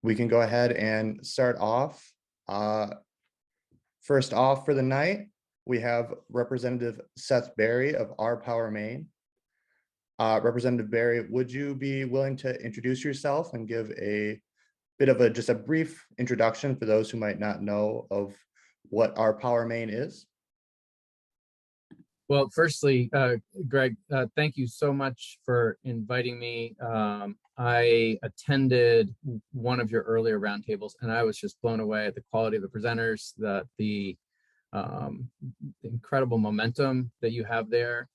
We can go ahead and start off. First off for the night, we have Representative Seth Berry of Arbor, Maine. Representative Berry, would you be willing to introduce yourself and give a bit of just a brief introduction for those who might not know of what Arbor, Maine is? Well, firstly, Greg, thank you so much for inviting me. I attended one of your earlier roundtables, and I was just blown away at the quality of the presenters, the incredible momentum that you have there.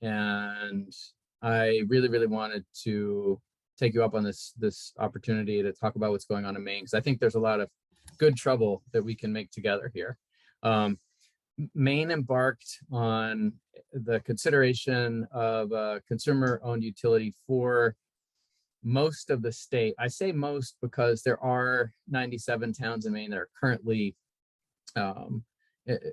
And I really, really wanted to take you up on this opportunity to talk about what's going on in Maine, because I think there's a lot of good trouble that we can make together here. Maine embarked on the consideration of a consumer-owned utility for most of the state. I say most because there are 97 towns in Maine that are currently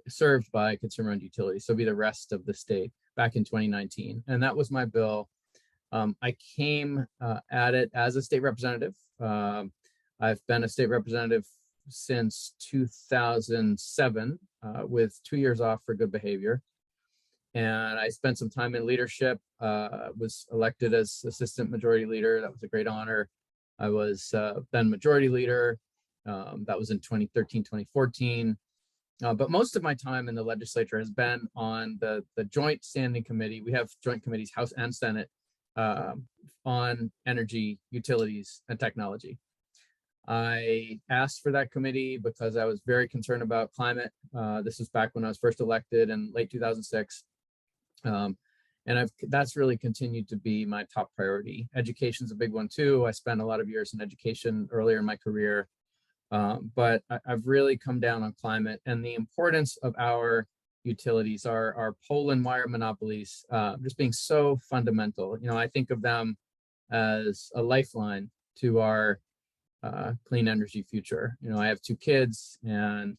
served by consumer-owned utilities, so be the rest of the state, back in 2019. And that was my bill. I came at it as a state representative. I've been a state representative since 2007, with 2 years off for good behavior. And I spent some time in leadership, was elected as assistant majority leader. That was a great honor. I was then majority leader. That was in 2013, 2014. But most of my time in the legislature has been on the joint standing committee. We have joint committees, House and Senate, on energy, utilities, and technology. I asked for that committee because I was very concerned about climate. This was back when I was first elected in late 2006. And that's really continued to be my top priority. Education's a big one too. I spent a lot of years in education earlier in my career, but I've really come down on climate and the importance of our utilities, our pole and wire monopolies, just being so fundamental. You know, I think of them as a lifeline to our clean energy future. You know, I have 2 kids, and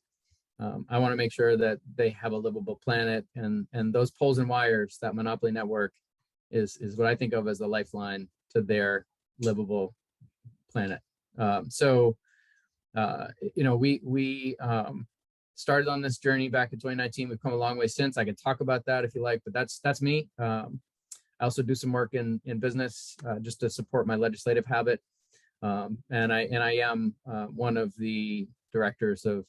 I want to make sure that they have a livable planet, and those poles and wires, that monopoly network is what I think of as the lifeline to their livable planet. You know, we started on this journey back in 2019. We've come a long way since. I can talk about that if you like, but that's me. I also do some work in business just to support my legislative habit. And I am one of the directors of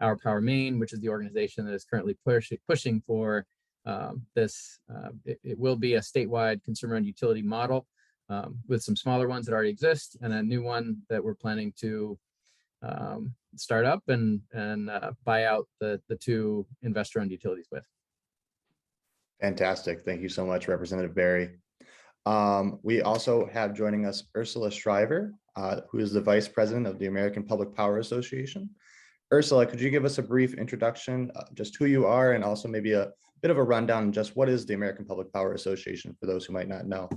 Arbor, Maine, which is the organization that is currently pushing for this. It will be a statewide consumer-owned utility model with some smaller ones that already exist, and a new one that we're planning to start up and buy out the 2 investor-owned utilities with. Fantastic. Thank you so much, Representative Berry. We also have joining us Ursula Schryver, who is the Vice President of the American Public Power Association. Ursula, could you give us a brief introduction, just who you are, and also maybe a bit of a rundown on just what is the American Public Power Association for those who might not know?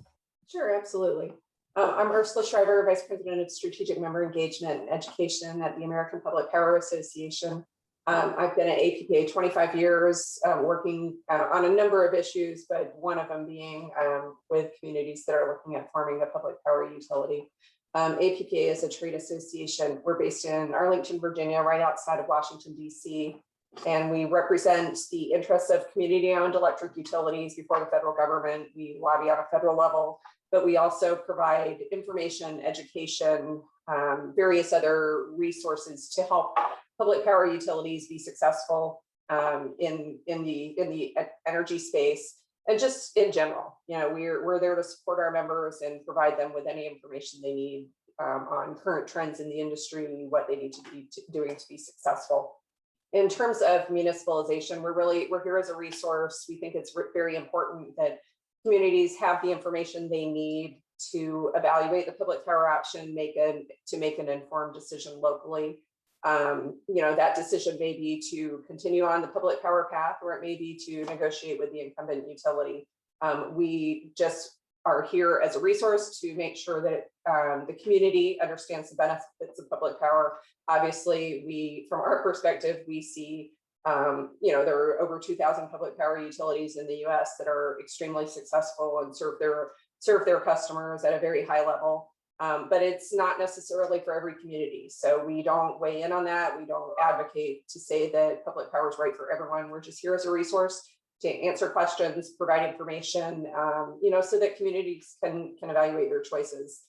Sure, absolutely. I'm Ursula Schryver, Vice President of Strategic Member Engagement and Education at the American Public Power Association. I've been at APPA 25 years, working on a number of issues, but one of them being with communities that are looking at forming a public power utility. APPA is a trade association. We're based in Arlington, Virginia, right outside of Washington, D.C., and we represent the interests of community-owned electric utilities before the federal government. We lobby on a federal level, but we also provide information, education, various other resources to help public power utilities be successful in the energy space, and just in general. You know, we're there to support our members and provide them with any information they need on current trends in the industry, what they need to be doing to be successful. In terms of municipalization, we're here as a resource. We think it's very important that communities have the information they need to evaluate the public power option, to make an informed decision locally. You know, that decision may be to continue on the public power path, or it may be to negotiate with the incumbent utility. We just are here as a resource to make sure that the community understands the benefits of public power. Obviously, from our perspective, we see, you know, there are over 2,000 public power utilities in the U.S. that are extremely successful and serve their customers at a very high level. but it's not necessarily for every community. So we don't weigh in on that. We don't advocate to say that public power is right for everyone. We're just here as a resource to answer questions, provide information, so that communities can evaluate their choices.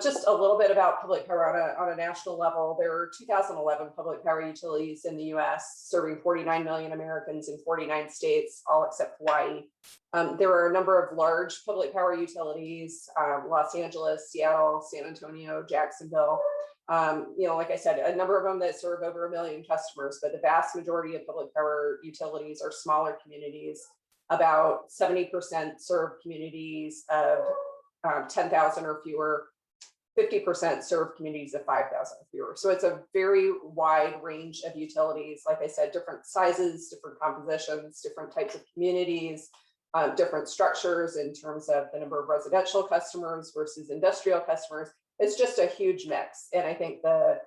Just a little bit about public power on a national level. There are 2011 public power utilities in the US serving 49 million Americans in 49 states, all except Hawaii. There are a number of large public power utilities, Los Angeles, Seattle, San Antonio, Jacksonville. Like I said, a number of them that serve over 1 million customers, but the vast majority of public power utilities are smaller communities. About 70% serve communities of 10,000 or fewer. 50% serve communities of 5,000 or fewer. So it's a very wide range of utilities. Like I said, different sizes, different compositions, different types of communities, different structures in terms of the number of residential customers versus industrial customers. It's just a huge mix. And I think the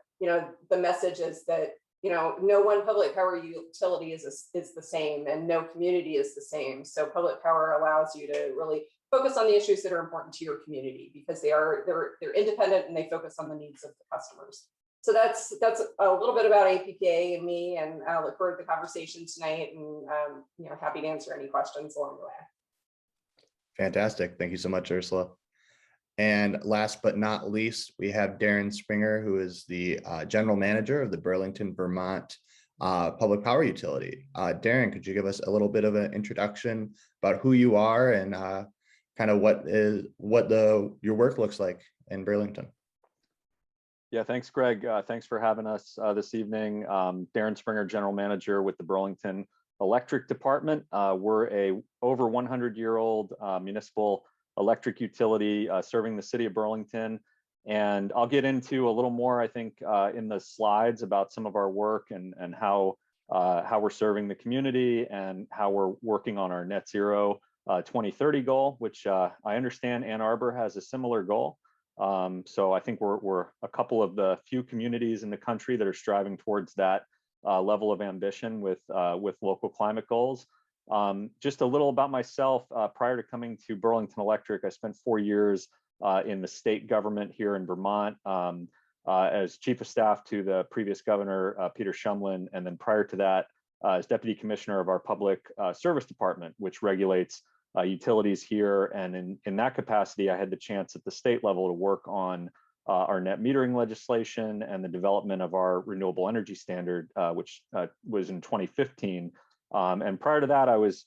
message is that, no one public power utility is the same, and no community is the same. So public power allows you to really focus on the issues that are important to your community, because they're independent and they focus on the needs of the customers. So that's a little bit about APPA and me, and I look forward to the conversation tonight, and happy to answer any questions along the way. Fantastic. Thank you so much, Ursula. And last but not least, we have Darren Springer, who is the general manager of the Burlington, Vermont public power utility. Darren, could you give us a little bit of an introduction about who you are and kind of what your work looks like in Burlington? Yeah, thanks, Greg. Thanks for having us this evening. Darren Springer, general manager with the Burlington Electric Department. We're a over 100-year-old municipal electric utility serving the city of Burlington. And I'll get into a little more, I think, in the slides about some of our work and how we're serving the community and how we're working on our net zero 2030 goal, which I understand Ann Arbor has a similar goal. So I think we're a couple of the few communities in the country that are striving towards that level of ambition with local climate goals. Just a little about myself. Prior to coming to Burlington Electric, I spent 4 years in the state government here in Vermont as chief of staff to the previous governor, Peter Shumlin, and then prior to that, as deputy commissioner of our public service department, which regulates utilities here. And in that capacity, I had the chance at the state level to work on our net metering legislation and the development of our renewable energy standard, which was in 2015. And prior to that, I was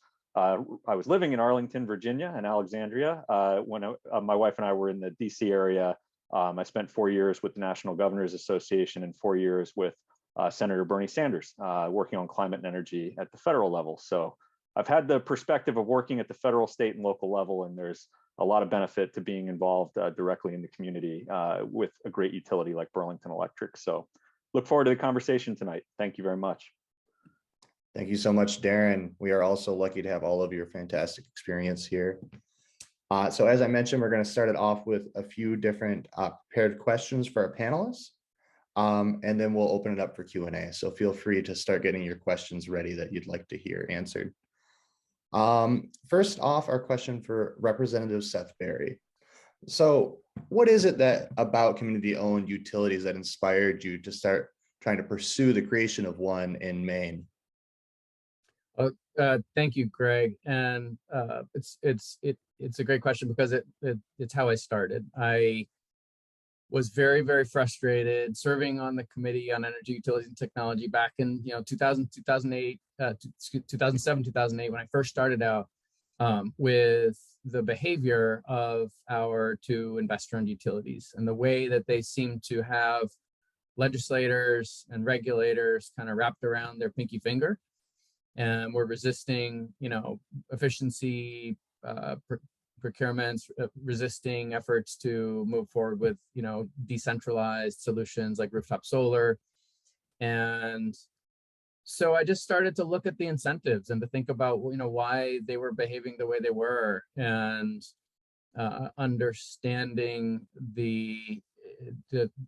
living in Arlington, Virginia, and Alexandria when my wife and I were in the DC area. I spent 4 years with the National Governors Association and 4 years with Senator Bernie Sanders, working on climate and energy at the federal level. So I've had the perspective of working at the federal, state, and local level, and there's a lot of benefit to being involved directly in the community with a great utility like Burlington Electric. So look forward to the conversation tonight. Thank you very much. Thank you so much, Darren. We are also lucky to have all of your fantastic experience here. So as I mentioned, we're going to start it off with a few different prepared questions for our panelists, and then we'll open it up for Q&A. So feel free to start getting your questions ready that you'd like to hear answered. First off, our question for Representative Seth Berry. So what is it that about community-owned utilities that inspired you to start trying to pursue the creation of one in Maine? Thank you, Greg. And it's a great question because it's how I started. I was very, very frustrated serving on the Committee on Energy, Utilities, and Technology back in 2007, 2008, when I first started out with the behavior of our two investor-owned utilities and the way that they seem to have legislators and regulators kind of wrapped around their pinky finger, and we're resisting, efficiency procurements, resisting efforts to move forward with, decentralized solutions like rooftop solar. And so I just started to look at the incentives and to think about, why they were behaving the way they were, and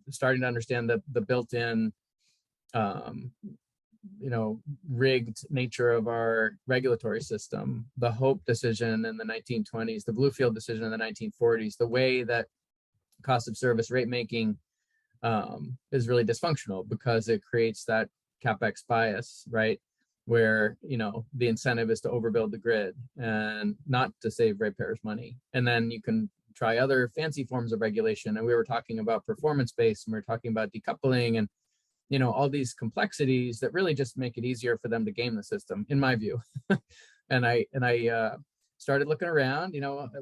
starting to understand the built-in, rigged nature of our regulatory system, the Hope decision in the 1920s, the Bluefield decision in the 1940s, the way that cost of service rate making is really dysfunctional because it creates that CapEx bias, right? Where, the incentive is to overbuild the grid and not to save ratepayers money. And then you can try other fancy forms of regulation. And we were talking about performance-based, and we were talking about decoupling and, all these complexities that really just make it easier for them to game the system, in my view. and I started looking around,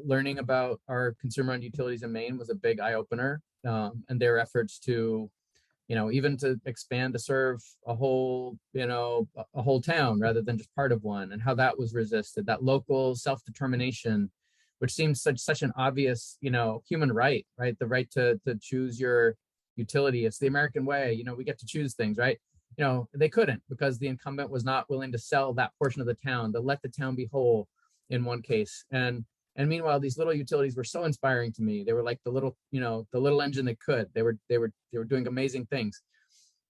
learning about our consumer-owned utilities in Maine was a big eye-opener, and their efforts to, even to expand to serve a whole, a whole town rather than just part of one, and how that was resisted, that local self-determination, which seems such an obvious, human right? The right to choose your utility. It's the American way, we get to choose things, right? They couldn't, because the incumbent was not willing to sell that portion of the town, to let the town be whole in one case. And meanwhile, these little utilities were so inspiring to me. They were like the little, the little engine that could. They were doing amazing things.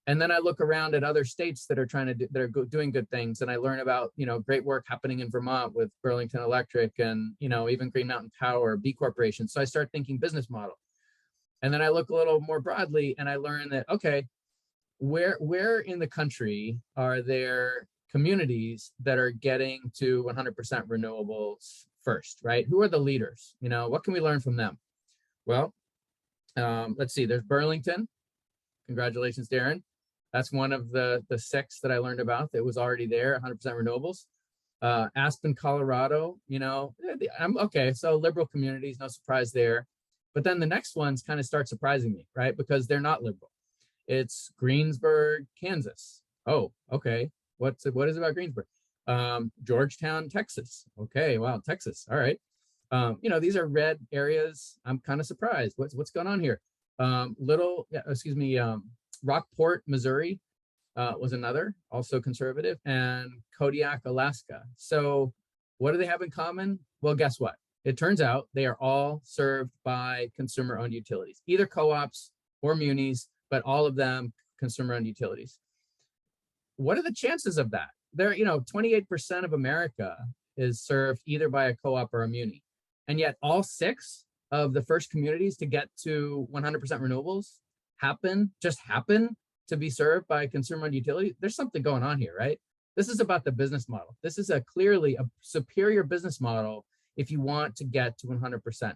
And then I look around at other states that are doing good things, and I learn about, great work happening in Vermont with Burlington Electric and, even Green Mountain Power, B Corporation. So I start thinking business model. And then I look a little more broadly, and I learn that, okay, where in the country are there communities that are getting to 100% renewables first, right? Who are the leaders? What can we learn from them? Well, let's see, there's Burlington. Congratulations, Darren. That's one of the 6 that I learned about that was already there, 100% renewables. Aspen, Colorado, I'm okay. So liberal communities, no surprise there. But then the next ones kind of start surprising me, right? Because they're not liberal. It's Greensburg, Kansas. Oh, okay. What is it about Greensburg? Georgetown, Texas. Okay, wow, Texas. All right. These are red areas. I'm kind of surprised. What's going on here? Rockport, Missouri was another, also conservative, and Kodiak, Alaska. So what do they have in common? Well, guess what? It turns out they are all served by consumer-owned utilities, either co-ops or munis, but all of them consumer-owned utilities. What are the chances of that? 28% of America is served either by a co-op or a muni. And yet all 6 of the first communities to get to 100% renewables happen to be served by consumer-owned utility. There's something going on here, right? This is about the business model. This is clearly a superior business model if you want to get to 100%.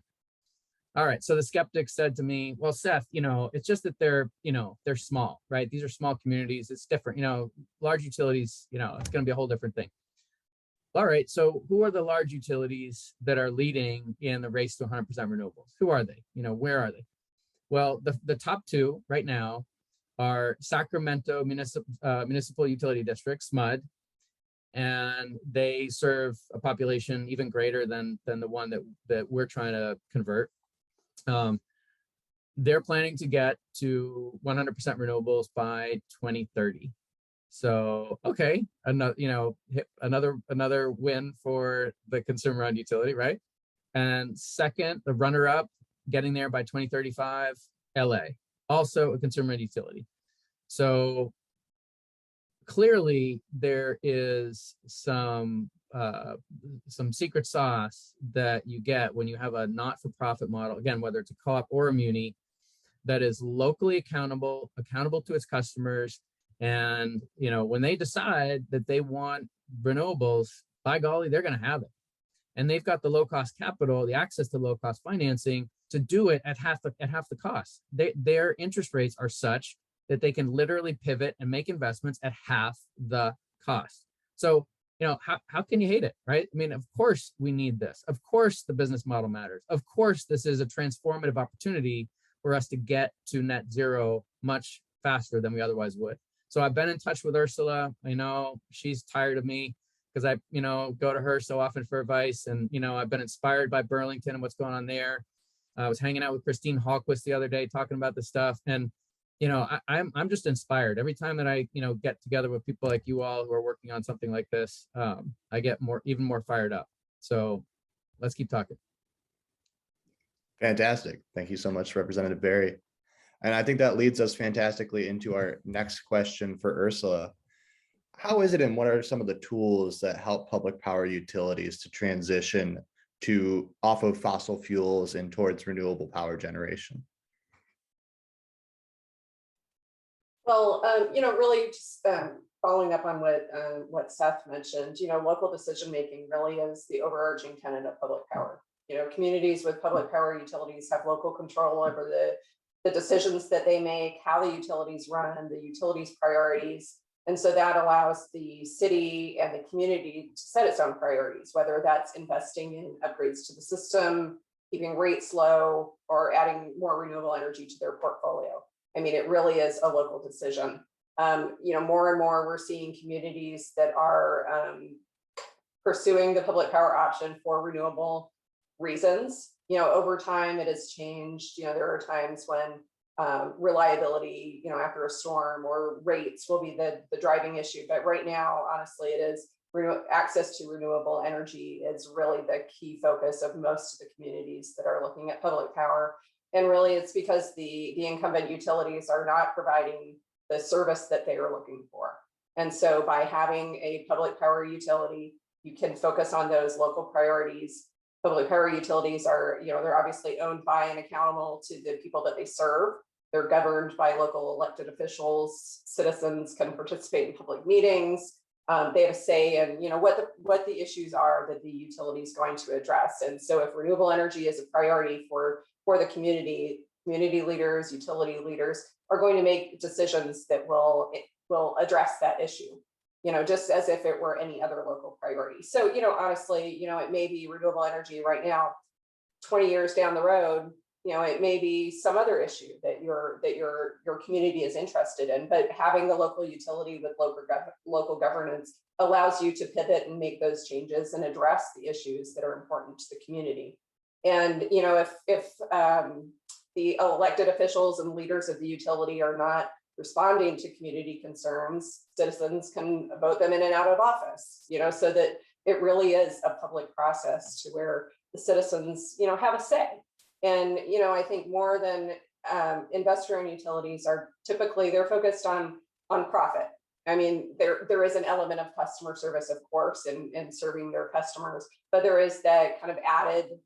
All right, so the skeptics said to me, well, Seth, it's just that they're small, right? These are small communities. It's different, large utilities, it's going to be a whole different thing. All right, so who are the large utilities that are leading in the race to 100% renewables? Who are they? Where are they? Well, the top 2 right now are Sacramento Municipal Utility District, SMUD, and they serve a population even greater than the one that we're trying to convert. They're planning to get to 100% renewables by 2030. So, okay, another win for the consumer-owned utility, right? And second, the runner-up, getting there by 2035, LA, also a consumer-owned utility. So clearly there is some secret sauce that you get when you have a not-for-profit model, again, whether it's a co-op or a muni, that is locally accountable to its customers. And, when they decide that they want renewables, by golly, they're going to have it. And they've got the low-cost capital, the access to low-cost financing to do it at half the cost. Their interest rates are such that they can literally pivot and make investments at half the cost. So, how can you hate it, right? I mean, of course we need this. Of course the business model matters. Of course this is a transformative opportunity for us to get to net zero much faster than we otherwise would. So I've been in touch with Ursula. I know she's tired of me because I, go to her so often for advice. And, I've been inspired by Burlington and what's going on there. I was hanging out with Christine Hallquist the other day talking about this stuff. And, I'm just inspired every time that I, get together with people like you all who are working on something like this. I get even more fired up. So let's keep talking. Fantastic. Thank you so much, Representative Barry. And I think that leads us fantastically into our next question for Ursula. How is it and what are some of the tools that help public power utilities to transition off of fossil fuels and towards renewable power generation? Well, really just following up on what Seth mentioned, local decision making really is the overarching tenet of public power. Communities with public power utilities have local control over the decisions that they make, how the utilities run, the utilities priorities. And so that allows the city and the community to set its own priorities, whether that's investing in upgrades to the system, keeping rates low, or adding more renewable energy to their portfolio. I mean, it really is a local decision. More and more we're seeing communities that are pursuing the public power option for renewable reasons. Over time it has changed. There are times when reliability, after a storm, or rates will be the driving issue. But right now, honestly, it is access to renewable energy is really the key focus of most of the communities that are looking at public power. And really, it's because the incumbent utilities are not providing the service that they are looking for. And so by having a public power utility, you can focus on those local priorities. Public power utilities are, they're obviously owned by and accountable to the people that they serve. They're governed by local elected officials. Citizens can participate in public meetings. They have a say in, what the issues are that the utility is going to address. And so if renewable energy is a priority for the community leaders, utility leaders are going to make decisions that will address that issue, just as if it were any other local priority. So, honestly, it may be renewable energy right now. 20 years down the road, it may be some other issue that your community is interested in. But having the local utility with local governance allows you to pivot and make those changes and address the issues that are important to the community. And if the elected officials and leaders of the utility are not responding to community concerns, citizens can vote them in and out of office, so that it really is a public process to where the citizens, have a say. And, I think more than investor-owned utilities are typically, they're focused on profit. I mean, there is an element of customer service, of course, in serving their customers, but there is that kind of added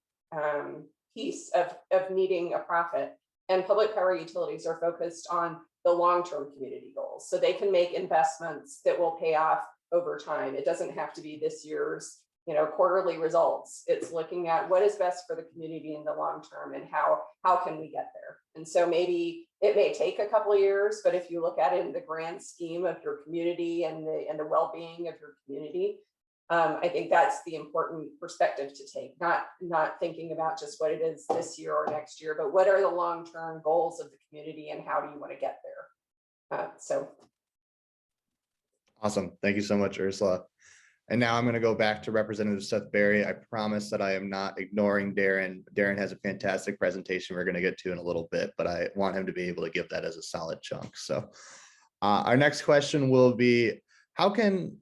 piece of needing a profit. And public power utilities are focused on the long-term community goals. So they can make investments that will pay off over time. It doesn't have to be this year's, quarterly results. It's looking at what is best for the community in the long term and how can we get there. And so maybe it may take a couple of years, but if you look at it in the grand scheme of your community and the well-being of your community, I think that's the important perspective to take, not thinking about just what it is this year or next year, but what are the long-term goals of the community and how do you want to get there? Awesome. Thank you so much, Ursula. And now I'm going to go back to Representative Seth Berry. I promise that I am not ignoring Darren. Darren has a fantastic presentation we're going to get to in a little bit, but I want him to be able to give that as a solid chunk. So our next question will be, how can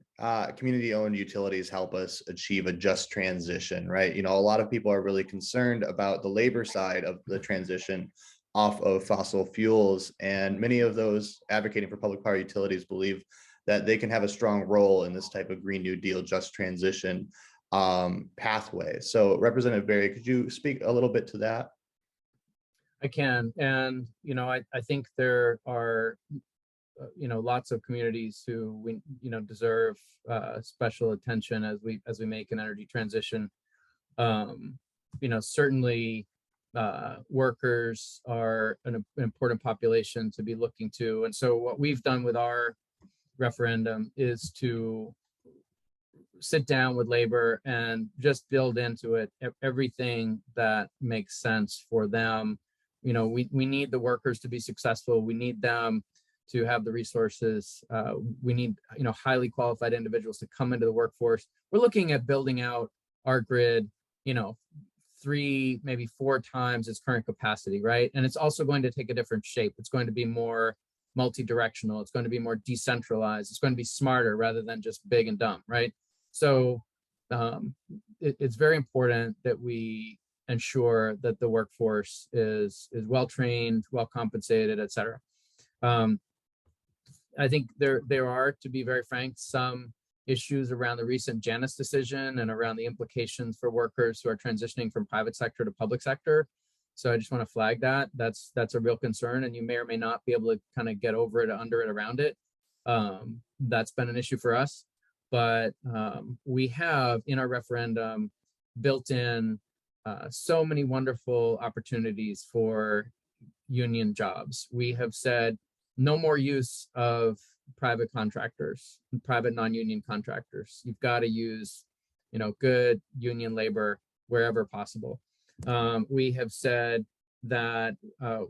community-owned utilities help us achieve a just transition, right? A lot of people are really concerned about the labor side of the transition off of fossil fuels, and many of those advocating for public power utilities believe that they can have a strong role in this type of Green New Deal just transition pathway. So Representative Berry, could you speak a little bit to that? I can. And, I think there are, lots of communities who we, deserve special attention as we make an energy transition. Certainly workers are an important population to be looking to. And so what we've done with our referendum is to sit down with labor and just build into it everything that makes sense for them. We need the workers to be successful. We need them to have the resources. We need, highly qualified individuals to come into the workforce. We're looking at building out our grid, 3, maybe 4 times its current capacity, right? And it's also going to take a different shape. It's going to be more multi-directional. It's going to be more decentralized. It's going to be smarter rather than just big and dumb, right? So it's very important that we ensure that the workforce is well-trained, well-compensated, et cetera. I think there are, to be very frank, some issues around the recent Janus decision and around the implications for workers who are transitioning from private sector to public sector. So I just want to flag that. That's a real concern, and you may or may not be able to kind of get over it, under it, around it. That's been an issue for us, but we have in our referendum built in so many wonderful opportunities for union jobs. We have said no more use of private contractors, private non-union contractors. You've got to use, good union labor wherever possible. We have said that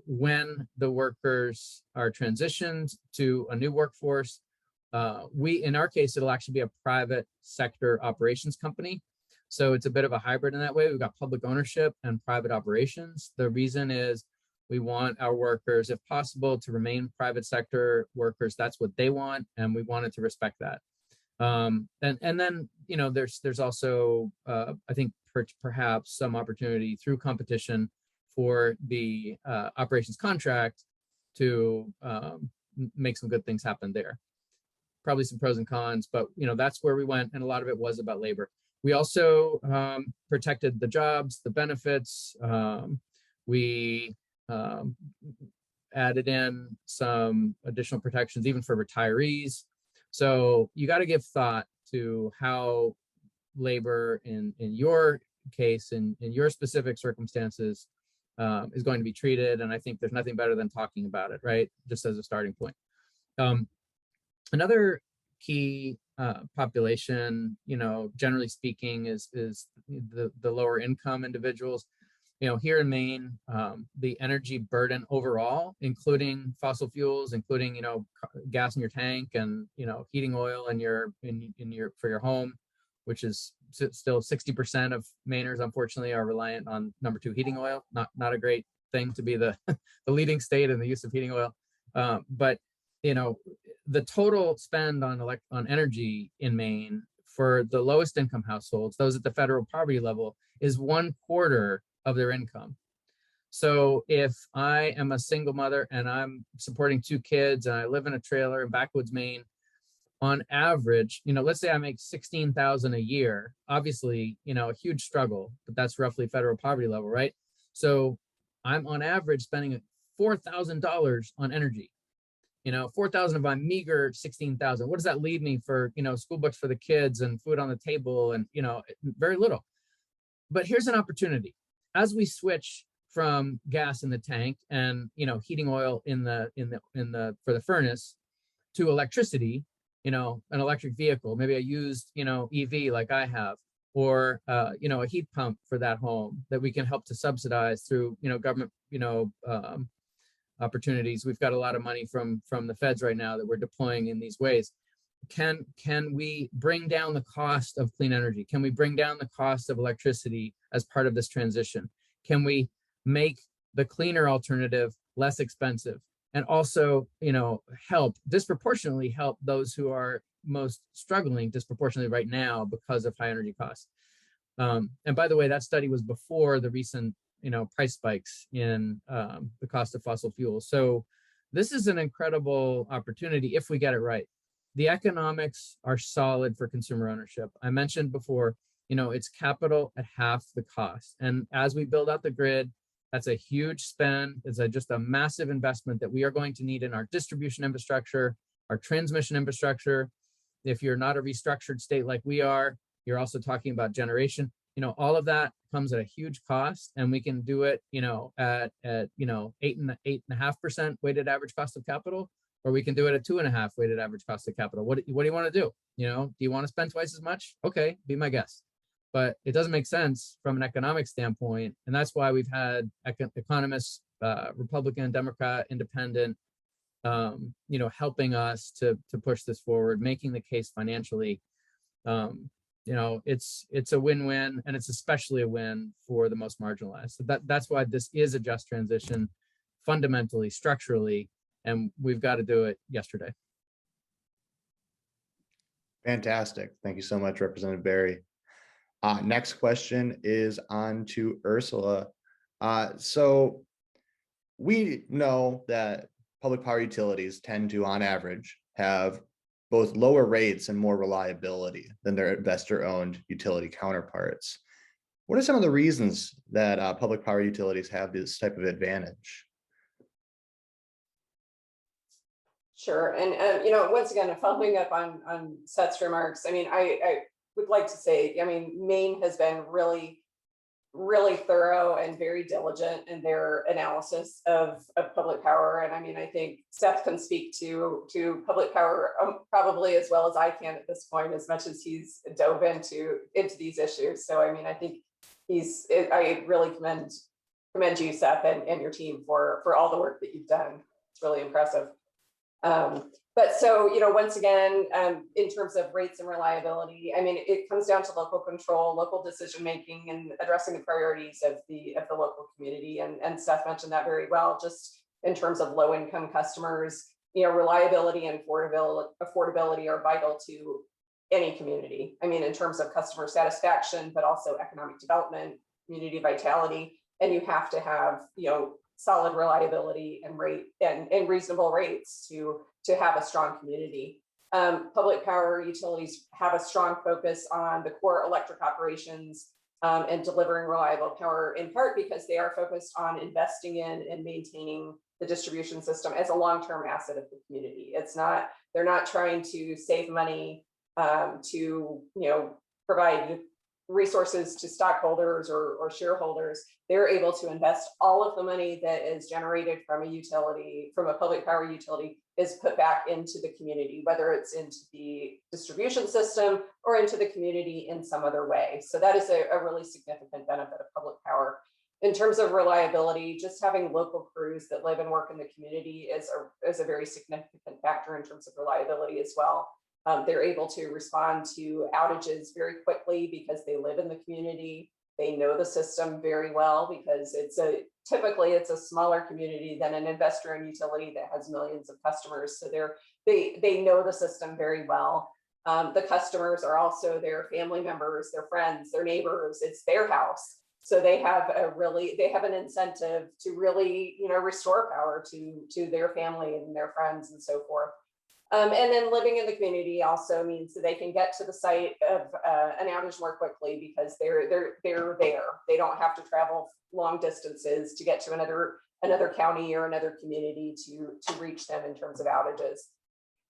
when the workers are transitioned to a new workforce, in our case, it'll actually be a private sector operations company. So it's a bit of a hybrid in that way. We've got public ownership and private operations. The reason is we want our workers, if possible, to remain private sector workers. That's what they want, and we wanted to respect that. And then, there's also, I think, perhaps some opportunity through competition for the operations contract to make some good things happen there. Probably some pros and cons, but that's where we went, and a lot of it was about labor. We also protected the jobs, the benefits. We added in some additional protections, even for retirees. So you got to give thought to how labor in your case, in your specific circumstances, is going to be treated. And I think there's nothing better than talking about it, right? Just as a starting point. Another key population, generally speaking, is the lower income individuals. Here in Maine, the energy burden overall, including fossil fuels, including gas in your tank, and heating oil in your for your home, which is still 60% of Mainers, unfortunately, are reliant on number 2 heating oil. Not a great thing to be the the leading state in the use of heating oil, but the total spend on energy in Maine for the lowest income households, those at the federal poverty level, is 1/4 of their income. So if I am a single mother and I'm supporting 2 kids and I live in a trailer in backwoods Maine, on average, let's say I make $16,000 a year, obviously, a huge struggle, but that's roughly federal poverty level, right? So I'm on average spending $4,000 on energy. 4,000 of my meager 16,000. What does that leave me for, school books for the kids and food on the table, and, very little. But here's an opportunity. As we switch from gas in the tank and, heating oil in the for the furnace to electricity, an electric vehicle, maybe a used, EV like I have, or, a heat pump for that home that we can help to subsidize through, government, opportunities. We've got a lot of money from the feds right now that we're deploying in these ways. Can we bring down the cost of clean energy? Can we bring down the cost of electricity as part of this transition? Can we make the cleaner alternative less expensive, and also, disproportionately help those who are most struggling disproportionately right now because of high energy costs? And by the way, that study was before the recent price spikes in the cost of fossil fuels. So this is an incredible opportunity if we get it right. The economics are solid for consumer ownership. I mentioned before, it's capital at half the cost. And as we build out the grid, that's a huge spend. It's just a massive investment that we are going to need in our distribution infrastructure, our transmission infrastructure. If you're not a restructured state like we are, you're also talking about generation. All of that comes at a huge cost, and we can do it, at 8.5% weighted average cost of capital, or we can do it at 2.5 weighted average cost of capital. What do you want to do? Do you want to spend twice as much? Okay, be my guest. But it doesn't make sense from an economic standpoint, and that's why we've had economists, Republican, Democrat, Independent, helping us to push this forward, making the case financially. It's a win-win, and it's especially a win for the most marginalized. So that's why this is a just transition, fundamentally, structurally, and we've got to do it yesterday. Fantastic. Thank you so much, Representative Barry. Next question is on to Ursula. So we know that public power utilities tend to, on average, have both lower rates and more reliability than their investor-owned utility counterparts. What are some of the reasons that public power utilities have this type of advantage? Sure. And, you know, once again, following up on Seth's remarks, I mean, I would like to say, I mean, Maine has been really thorough and very diligent in their analysis of public power. And I mean, I think Seth can speak to public power probably as well as I can at this point, as much as he's dove into these issues. So, I mean, I think I really commend you, Seth, and your team for all the work that you've done. It's really impressive. But so, you know, once again, in terms of rates and reliability, I mean, it comes down to local control, local decision making, and addressing the priorities of the local community. And Seth mentioned that very well, just in terms of low income customers. You know, reliability and affordability are vital to any community. I mean, in terms of customer satisfaction, but also economic development, community vitality, and you have to have, you know, solid reliability and reasonable rates to have a strong community. Public power utilities have a strong focus on the core electric operations and delivering reliable power, in part because they are focused on investing in and maintaining the distribution system as a long-term asset of the community. They're not trying to save money to, you know, provide resources to stockholders or shareholders. They're able to invest all of the money that is generated from a public power utility is put back into the community, whether it's into the distribution system or into the community in some other way. So that is a really significant benefit of public power. In terms of reliability, just having local crews that live and work in the community is a very significant factor in terms of reliability as well. They're able to respond to outages very quickly because they live in the community. They know the system very well because typically it's a smaller community than an investor-owned utility that has millions of customers. So they know the system very well. The customers are also their family members, their friends, their neighbors. It's their house. So they have an incentive to really, you know, restore power to their family and their friends and so forth. And then living in the community also means that they can get to the site of an outage more quickly because they're there. They don't have to travel long distances to get to another county or another community to reach them in terms of outages.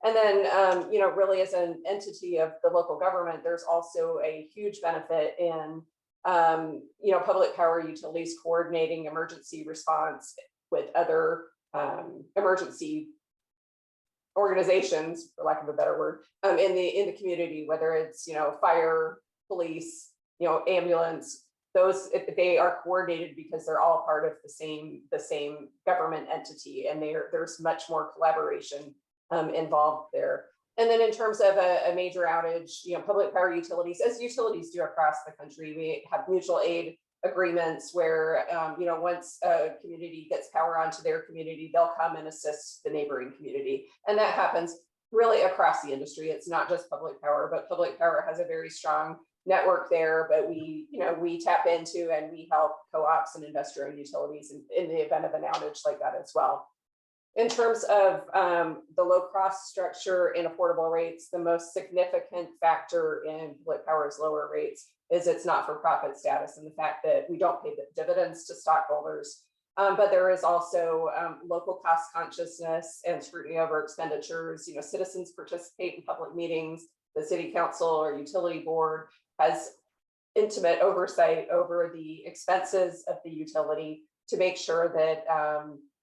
And then, you know, really as an entity of the local government, there's also a huge benefit in, you know, public power utilities coordinating emergency response with other emergency organizations, for lack of a better word, in the community, whether it's, you know, fire, police, you know, ambulance. They are coordinated because they're all part of the same government entity, and there's much more collaboration involved there. And then in terms of a major outage, you know, public power utilities, as utilities do across the country, we have mutual aid agreements where, you know, once a community gets power onto their community, they'll come and assist the neighboring community. And that happens really across the industry. It's not just public power, but public power has a very strong network there, but we tap into and we help co-ops and investor-owned utilities in the event of an outage like that as well. In terms of the low cost structure and affordable rates, the most significant factor in public power's lower rates is its not-for-profit status and the fact that we don't pay the dividends to stockholders. But there is also local cost consciousness and scrutiny over expenditures. You know, citizens participate in public meetings. The city council or utility board has intimate oversight over the expenses of the utility to make sure that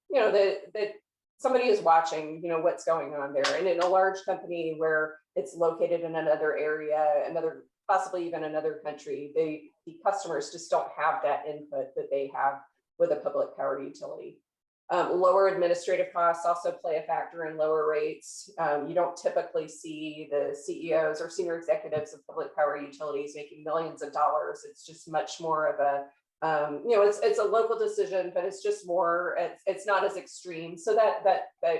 you know that somebody is watching, you know, what's going on there. And in a large company where it's located in another area, possibly even another country, the customers just don't have that input that they have with a public power utility. Lower administrative costs also play a factor in lower rates. You don't typically see the CEOs or senior executives of public power utilities making millions of dollars. It's just much more of a, you know, it's a local decision, but it's just more, it's not as extreme. So that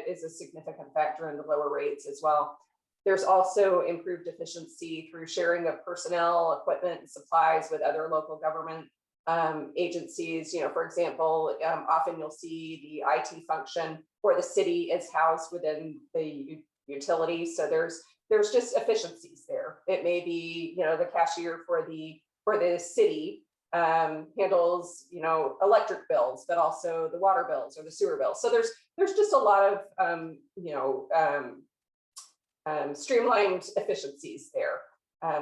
is a significant factor in the lower rates as well. There's also improved efficiency through sharing of personnel, equipment, and supplies with other local government agencies. You know, for example, often you'll see the IT function for the city is housed within the utility. So there's just efficiencies there. It may be, you know, the cashier for the city handles, electric bills, but also the water bills or the sewer bills. So there's just a lot of, streamlined efficiencies there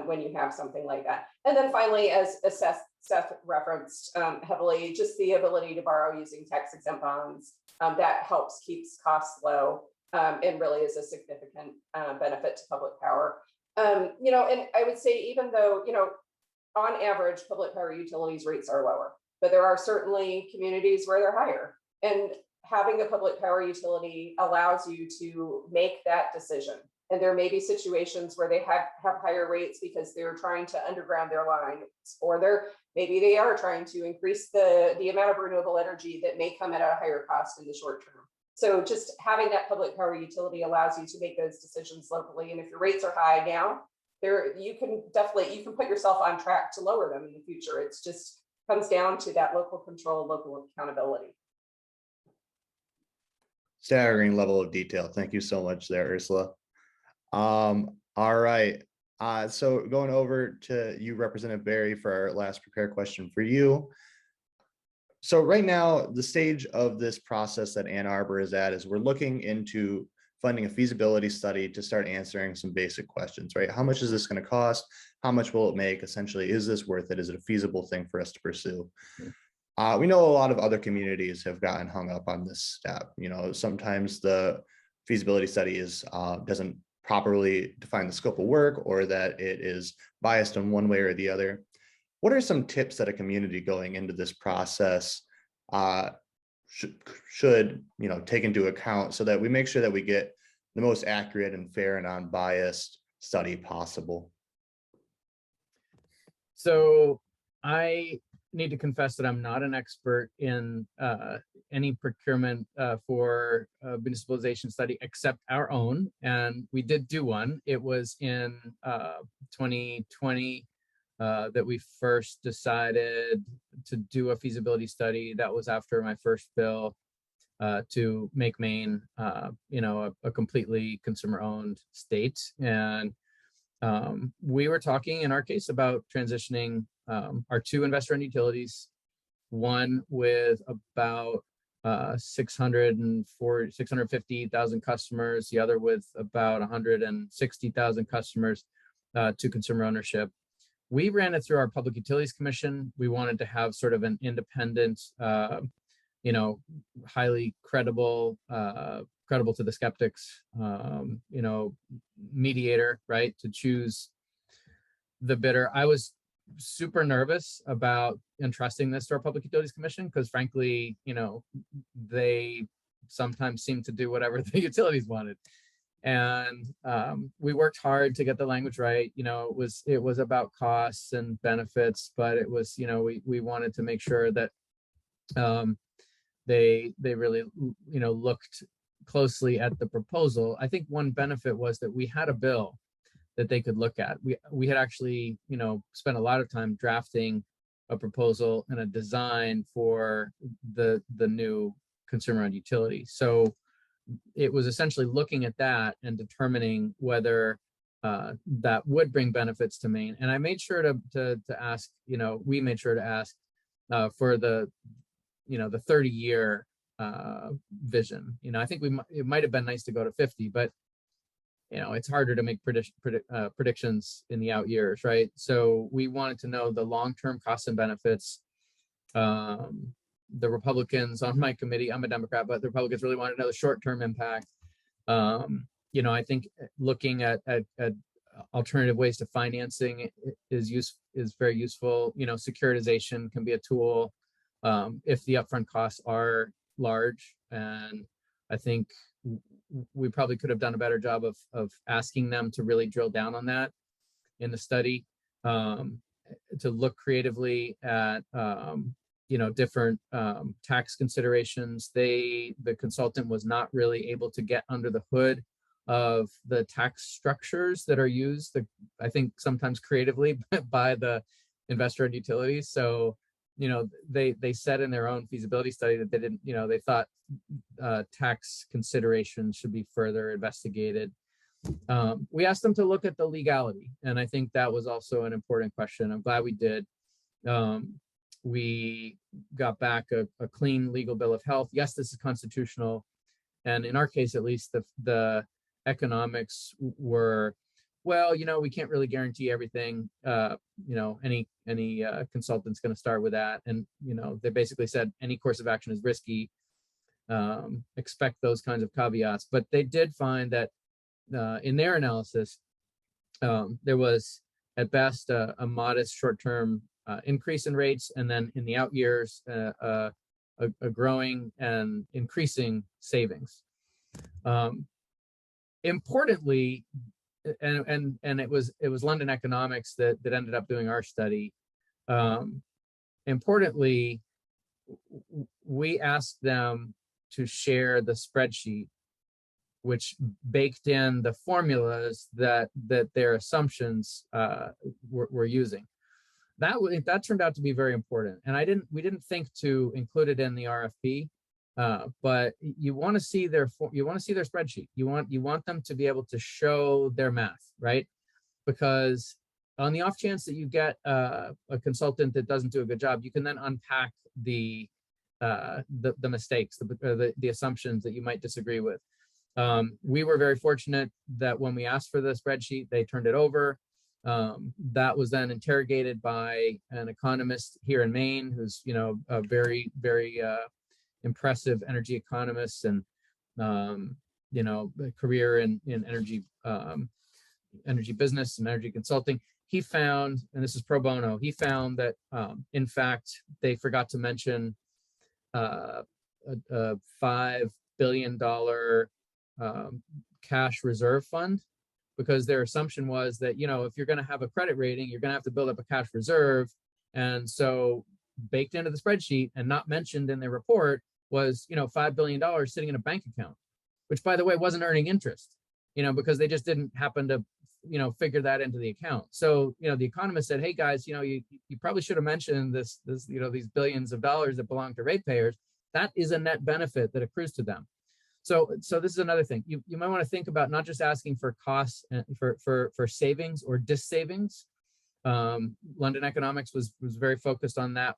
when you have something like that. And then finally, as Seth referenced heavily, just the ability to borrow using tax exempt bonds, that helps keeps costs low and really is a significant benefit to public power. And I would say, even though, on average, public power utilities rates are lower, but there are certainly communities where they're higher. And having a public power utility allows you to make that decision. And there may be situations where they have higher rates because they're trying to underground their lines, or maybe they are trying to increase the amount of renewable energy that may come at a higher cost in the short term. So just having that public power utility allows you to make those decisions locally. And if your rates are high now, you can put yourself on track to lower them in the future. It's just comes down to that local control, local accountability. Staggering level of detail. Thank you so much there, Ursula. All right. So going over to you, Representative Barry, for our last prepared question for you. So right now, the stage of this process that Ann Arbor is at is we're looking into funding a feasibility study to start answering some basic questions, right? How much is this going to cost? How much will it make? Essentially, is this worth it? Is it a feasible thing for us to pursue? We know a lot of other communities have gotten hung up on this step. Sometimes the feasibility study doesn't properly define the scope of work, or that it is biased in one way or the other. What are some tips that a community going into this process should take into account, so that we make sure that we get the most accurate and fair and unbiased study possible? So I need to confess that I'm not an expert in any procurement for municipalization study except our own. And we did do one. It was in 2020 that we first decided to do a feasibility study. That was after my first bill to make Maine, a completely consumer-owned state. And we were talking in our case about transitioning our two investor-owned utilities, one with about 650,000 customers, the other with about 160,000 customers to consumer ownership. We ran it through our Public Utilities Commission. We wanted to have sort of an independent, highly credible to the skeptics, mediator, right, to choose the bidder. I was super nervous about entrusting this to our Public Utilities Commission because, frankly, they sometimes seem to do whatever the utilities wanted. And we worked hard to get the language right. It was about costs and benefits, but it was, we wanted to make sure that they really, looked closely at the proposal. I think one benefit was that we had a bill that they could look at. We had actually, spent a lot of time drafting a proposal and a design for the new consumer-owned utility. So it was essentially looking at that and determining whether that would bring benefits to Maine. And I made sure to ask, we made sure to ask for the 30-year vision. I think it might have been nice to go to 50, but it's harder to make predictions in the out years, right? So we wanted to know the long-term costs and benefits. The Republicans on my committee, I'm a Democrat, but the Republicans really wanted to know the short-term impact. I think looking at alternative ways to financing is very useful. Securitization can be a tool if the upfront costs are large, and I think we probably could have done a better job of asking them to really drill down on that in the study, to look creatively at different tax considerations. The consultant was not really able to get under the hood of the tax structures that are used, I think sometimes creatively by the investor-owned utilities. So they said in their own feasibility study that they didn't, they thought tax considerations should be further investigated. We asked them to look at the legality, and I think that was also an important question. I'm glad we did. we got back a clean legal bill of health. Yes, this is constitutional. And in our case, at least, the economics were, well, we can't really guarantee everything. Any consultant's going to start with that. And, they basically said any course of action is risky. Expect those kinds of caveats. But they did find that in their analysis, there was at best a modest short-term increase in rates, and then in the out years, a growing and increasing savings. Importantly, and it was London Economics that ended up doing our study. Importantly, we asked them to share the spreadsheet, which baked in the formulas that their assumptions were using. That turned out to be very important, and we didn't think to include it in the RFP, but you want to see their spreadsheet. You want them to be able to show their math, right? Because on the off chance that you get a consultant that doesn't do a good job, you can then unpack the mistakes, the assumptions that you might disagree with. We were very fortunate that when we asked for the spreadsheet, they turned it over. That was then interrogated by an economist here in Maine, who's a very, very impressive energy economist, and a career in energy business and energy consulting. He found, and this is pro bono, he found that in fact they forgot to mention a $5 billion cash reserve fund, because their assumption was that, if you're going to have a credit rating, you're going to have to build up a cash reserve. And so baked into the spreadsheet and not mentioned in their report was, $5 billion sitting in a bank account, which, by the way, wasn't earning interest, because they just didn't happen to, figure that into the account. So, the economist said, hey guys, you probably should have mentioned this, these billions of dollars that belong to ratepayers. That is a net benefit that accrues to them. So this is another thing you might want to think about, not just asking for costs and for savings or dis-savings. London Economics was very focused on that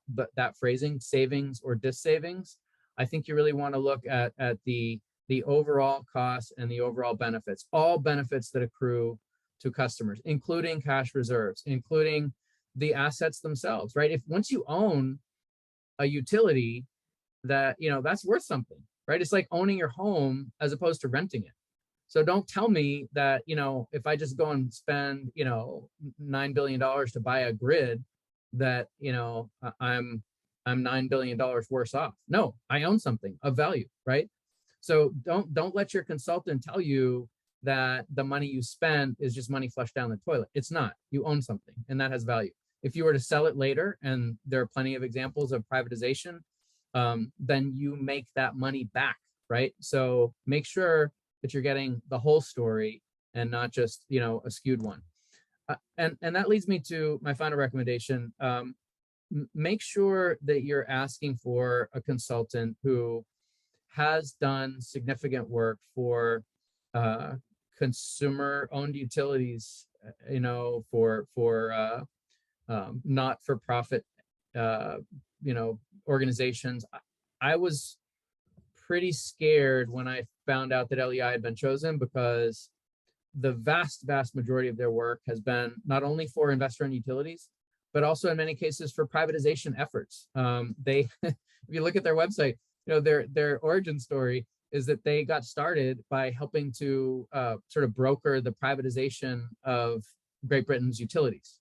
phrasing, savings or dis-savings. I think you really want to look at the overall costs and the overall benefits, all benefits that accrue to customers, including cash reserves, including the assets themselves, right? If once you own a utility, that's worth something. Right? It's like owning your home as opposed to renting it. So don't tell me that, if I just go and spend, $9 billion to buy a grid, that, I'm $9 billion worse off. No, I own something of value, right? So don't let your consultant tell you that the money you spend is just money flushed down the toilet. It's not. You own something, and that has value. If you were to sell it later, and there are plenty of examples of privatization, then you make that money back, right? So make sure that you're getting the whole story and not just, a skewed one. And that leads me to my final recommendation. Make sure that you're asking for a consultant who has done significant work for consumer-owned utilities, for not-for-profit organizations. I was pretty scared when I found out that LEI had been chosen, because the vast majority of their work has been not only for investor-owned utilities, but also in many cases for privatization efforts. If you look at their website, their origin story is that they got started by helping to sort of broker the privatization of Great Britain's utilities.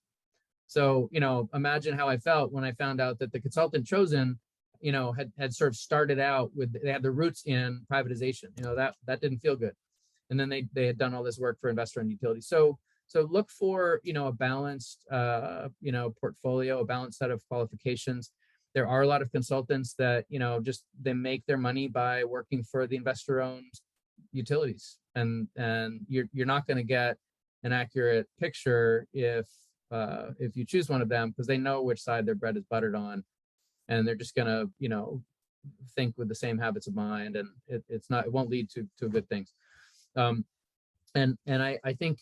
So, imagine how I felt when I found out that the consultant chosen, had sort of started out they had their roots in privatization. That didn't feel good. And then they had done all this work for investor-owned utilities. So look for, a balanced, portfolio, a balanced set of qualifications. There are a lot of consultants that, they make their money by working for the investor-owned utilities. And you're not going to get an accurate picture if you choose one of them, because they know which side their bread is buttered on, and they're just gonna, think with the same habits of mind, and it won't lead to good things. And I think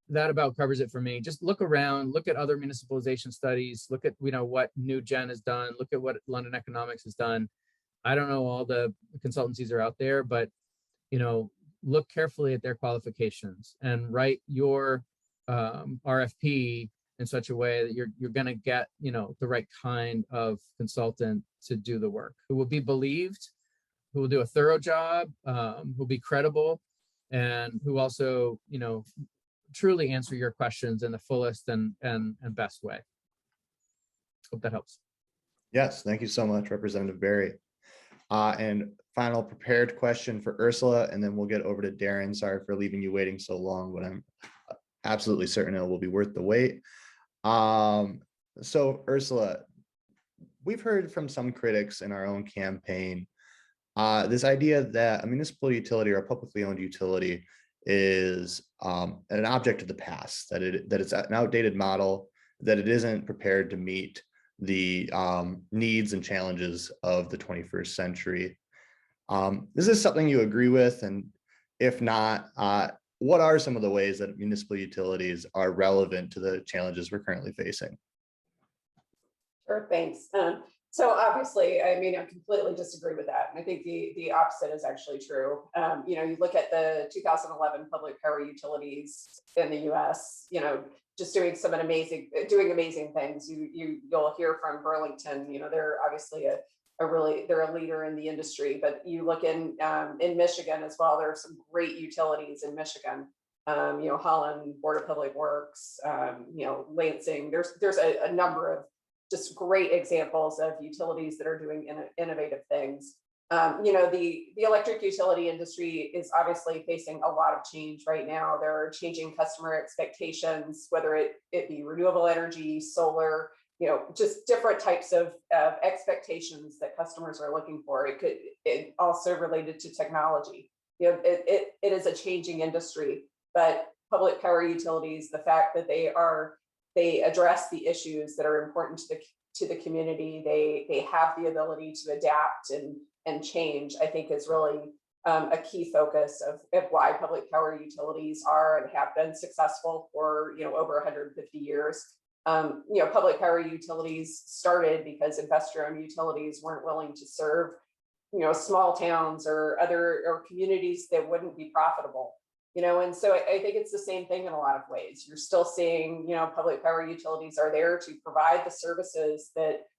that about covers it for me. Just look around, look at other municipalization studies, look at, what New Gen has done, look at what London Economics has done. I don't know all the consultancies are out there, but, look carefully at their qualifications and write your RFP in such a way that you're going to get, the right kind of consultant to do the work, who will be believed, who will do a thorough job, who will be credible, and who also, truly answer your questions in the fullest and best way. Hope that helps. Yes, thank you so much, Representative Barry. And final prepared question for Ursula, and then we'll get over to Darren. Sorry for leaving you waiting so long, but I'm absolutely certain it will be worth the wait. So Ursula, we've heard from some critics in our own campaign, this idea that a municipal utility or a publicly owned utility is an object of the past, that it's an outdated model, that it isn't prepared to meet the needs and challenges of the 21st century. Is this something you agree with? And if not, what are some of the ways that municipal utilities are relevant to the challenges we're currently facing? Sure, thanks. So obviously, I completely disagree with that. And I think the opposite is actually true. You look at the 2011 public power utilities in the US, just doing amazing things. You'll hear from Burlington, they're obviously they're a leader in the industry, but you look in Michigan as well, there are some great utilities in Michigan. Holland, Board of Public Works, Lansing, there's a number of just great examples of utilities that are doing innovative things. The electric utility industry is obviously facing a lot of change right now. There are changing customer expectations, whether it be renewable energy, solar, just different types of expectations that customers are looking for. It also related to technology. It is a changing industry, but public power utilities, the fact that they address the issues that are important to the community, they have the ability to adapt and change, I think is really a key focus of why public power utilities are and have been successful for over 150 years. Public power utilities started because investor-owned utilities weren't willing to serve small towns or communities that wouldn't be profitable. And so I think it's the same thing in a lot of ways. You're still seeing, public power utilities are there to provide the services that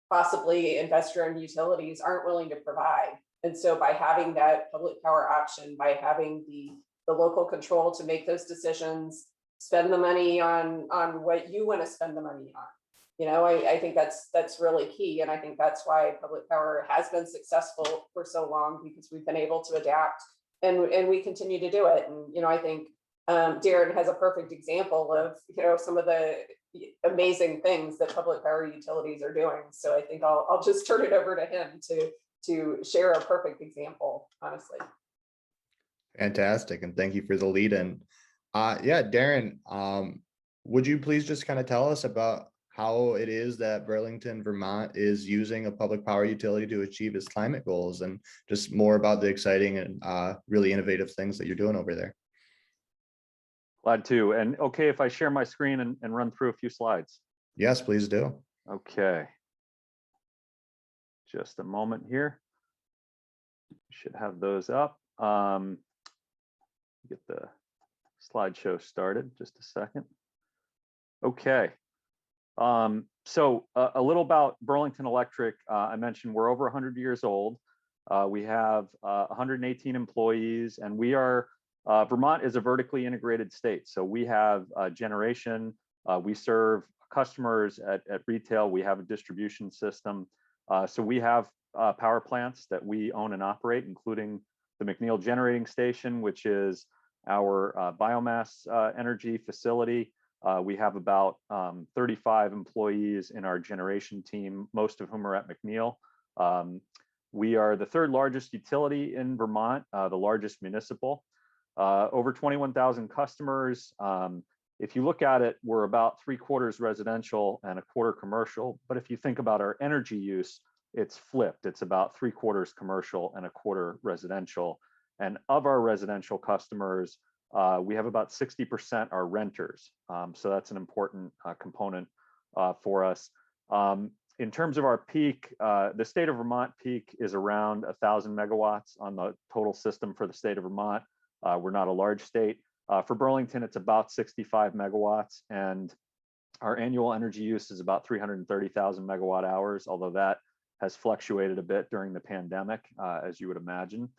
possibly investor-owned utilities aren't willing to provide. And so by having that public power option, by having the local control to make those decisions, spend the money on what you want to spend the money on. I think that's really key. And I think that's why public power has been successful for so long, because we've been able to adapt and we continue to do it. And, I think Darren has a perfect example of, some of the amazing things that public power utilities are doing. So I think I'll just turn it over to him to share a perfect example, honestly. Fantastic. And thank you for the lead in. Yeah, Darren, would you please just kind of tell us about how it is that Burlington, Vermont is using a public power utility to achieve its climate goals, and just more about the exciting and really innovative things that you're doing over there? Glad to. And okay, if I share my screen and run through a few slides. Yes, please do. Okay. Just a moment here. Should have those up. Get the slideshow started. Just a second. Okay. So a little about Burlington Electric. I mentioned we're over 100 years old. We have 118 employees, and we are, Vermont is a vertically integrated state. So we have generation, we serve customers at retail, we have a distribution system. So we have power plants that we own and operate, including the McNeil Generating Station, which is our biomass energy facility. We have about 35 employees in our generation team, most of whom are at McNeil. We are the third largest utility in Vermont, the largest municipal, over 21,000 customers. If you look at it, we're about 3/4 residential and 1/4 commercial. But if you think about our energy use, it's flipped. It's about 3/4 commercial and 1/4 residential. And of our residential customers, we have about 60% are renters. So that's an important component for us. In terms of our peak, the state of Vermont peak is around 1,000 megawatts on the total system for the state of Vermont. We're not a large state. For Burlington, it's about 65 megawatts, and our annual energy use is about 330,000 megawatt hours, although that has fluctuated a bit during the pandemic, as you would imagine.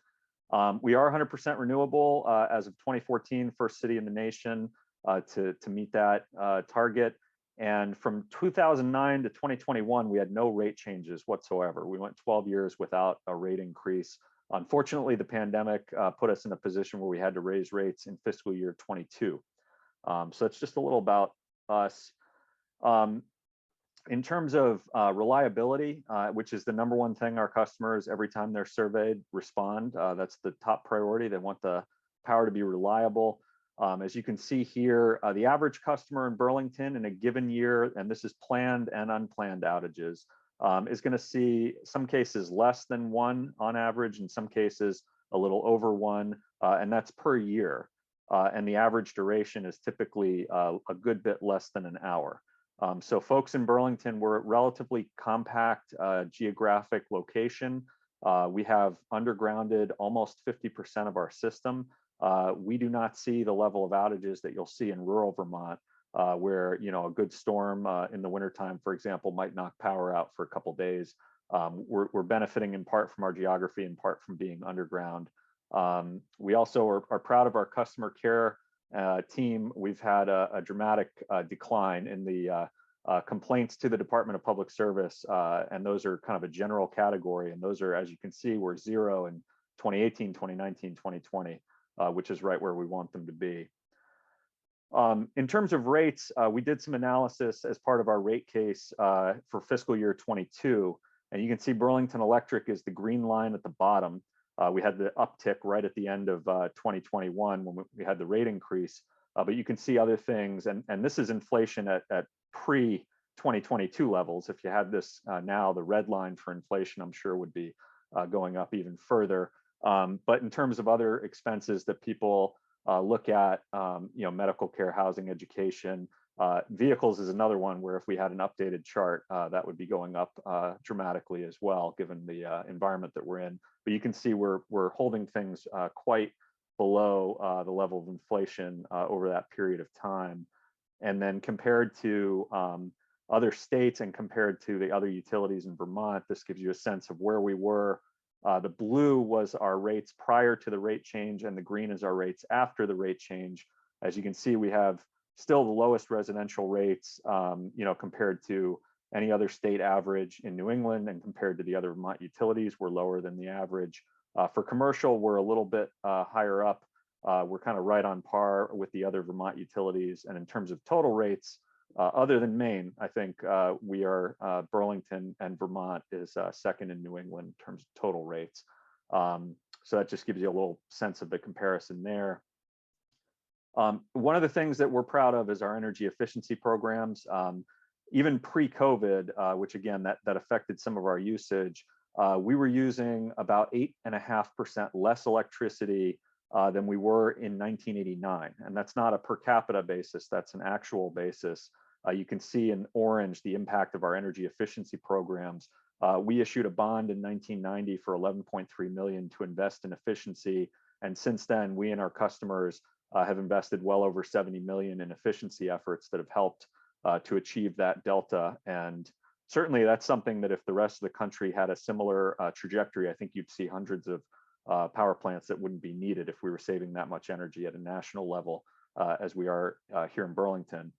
We are 100% renewable as of 2014, first city in the nation to meet that target. And from 2009 to 2021, we had no rate changes whatsoever. We went 12 years without a rate increase. Unfortunately, the pandemic put us in a position where we had to raise rates in fiscal year 22. So it's just a little about us. In terms of reliability, which is the #1 thing our customers, every time they're surveyed, respond. That's the top priority. They want the power to be reliable. As you can see here, the average customer in Burlington in a given year, and this is planned and unplanned outages, is going to see some cases less than 1 on average, in some cases a little over 1, and that's per year. And the average duration is typically a good bit less than an hour. So folks in Burlington, we're a relatively compact geographic location. We have undergrounded almost 50% of our system. We do not see the level of outages that you'll see in rural Vermont, where a good storm in the wintertime, for example, might knock power out for a couple days. We're benefiting in part from our geography, in part from being underground. We also are proud of our customer care team. We've had a dramatic decline in the complaints to the Department of Public Service, and those are kind of a general category. And those are, as you can see, we're 0 in 2018, 2019, 2020, which is right where we want them to be. In terms of rates, we did some analysis as part of our rate case for fiscal year 22, and you can see Burlington Electric is the green line at the bottom. We had the uptick right at the end of 2021 when we had the rate increase, but you can see other things, and this is inflation at pre-2022 levels. If you had this now, the red line for inflation, I'm sure would be going up even further. But in terms of other expenses that people look at, medical care, housing, education, vehicles is another one where if we had an updated chart, that would be going up dramatically as well, given the environment that we're in. But you can see we're holding things quite below the level of inflation over that period of time. And then compared to other states and compared to the other utilities in Vermont, this gives you a sense of where we were. The blue was our rates prior to the rate change, and the green is our rates after the rate change. As you can see, we have still the lowest residential rates, compared to any other state average in New England, and compared to the other Vermont utilities, we're lower than the average. For commercial, we're a little bit higher up. We're kind of right on par with the other Vermont utilities. And in terms of total rates, other than Maine, I think we are Burlington and Vermont is second in New England in terms of total rates. So that just gives you a little sense of the comparison there. One of the things that we're proud of is our energy efficiency programs. Even pre-COVID, which again, that affected some of our usage, we were using about 8.5% less electricity than we were in 1989. And that's not a per capita basis, that's an actual basis. You can see in orange the impact of our energy efficiency programs. We issued a bond in 1990 for $11.3 million to invest in efficiency. And since then, we and our customers have invested well over $70 million in efficiency efforts that have helped to achieve that delta. And certainly that's something that if the rest of the country had a similar trajectory, I think you'd see hundreds of power plants that wouldn't be needed if we were saving that much energy at a national level as we are here in Burlington.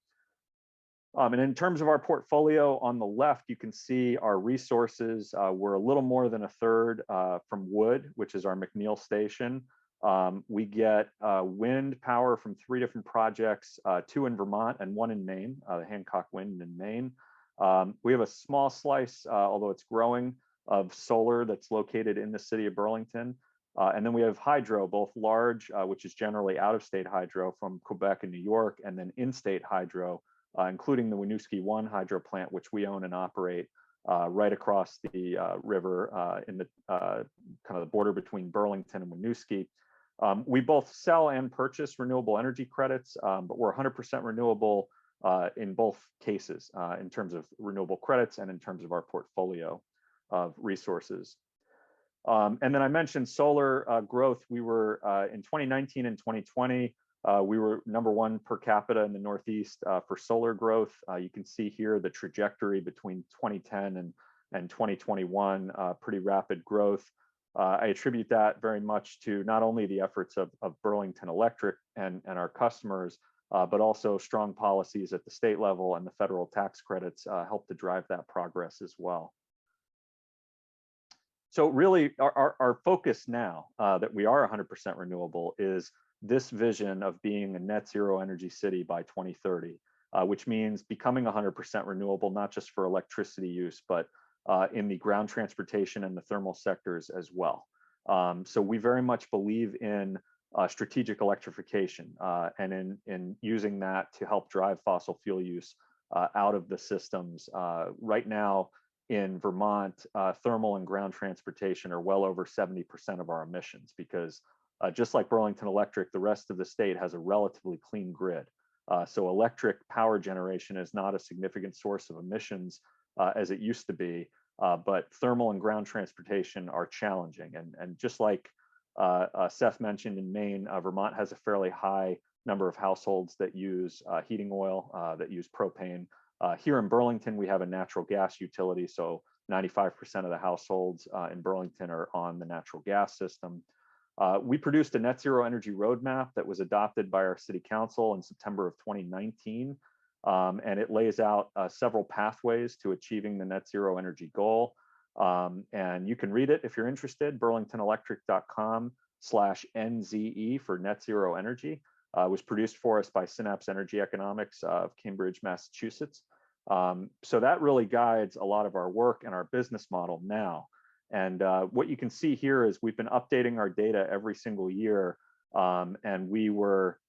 And in terms of our portfolio on the left, you can see our resources. We're a little more than a third from wood, which is our McNeil station. We get wind power from 3 different projects, 2 in Vermont and 1 in Maine, the Hancock Wind in Maine. We have a small slice, although it's growing, of solar that's located in the city of Burlington. And then we have hydro, both large, which is generally out-of-state hydro from Quebec and New York, and then in-state hydro, including the Winooski 1 hydro plant, which we own and operate right across the river in the kind of the border between Burlington and Winooski. We both sell and purchase renewable energy credits, but we're 100% renewable in both cases, in terms of renewable credits and in terms of our portfolio of resources. And then I mentioned solar growth. We were in 2019 and 2020, we were #1 per capita in the Northeast for solar growth. You can see here the trajectory between 2010 and 2021, pretty rapid growth. I attribute that very much to not only the efforts of Burlington Electric and our customers, but also strong policies at the state level, and the federal tax credits help to drive that progress as well. So really our focus now that we are 100% renewable is this vision of being a net zero energy city by 2030, which means becoming 100% renewable, not just for electricity use, but in the ground transportation and the thermal sectors as well. So we very much believe in strategic electrification and in using that to help drive fossil fuel use out of the systems. Right now in Vermont, thermal and ground transportation are well over 70% of our emissions, because just like Burlington Electric, the rest of the state has a relatively clean grid. So electric power generation is not a significant source of emissions as it used to be, but thermal and ground transportation are challenging. And just like Seth mentioned, in Maine, Vermont has a fairly high number of households that use heating oil, that use propane. Here in Burlington, we have a natural gas utility, so 95% of the households in Burlington are on the natural gas system. We produced a net zero energy roadmap that was adopted by our city council in September of 2019. And it lays out several pathways to achieving the net zero energy goal. And you can read it if you're interested, burlingtonelectric.com/NZE for net zero energy. Was produced for us by Synapse Energy Economics of Cambridge, Massachusetts. So that really guides a lot of our work and our business model now. And what you can see here is we've been updating our data every single year, and we were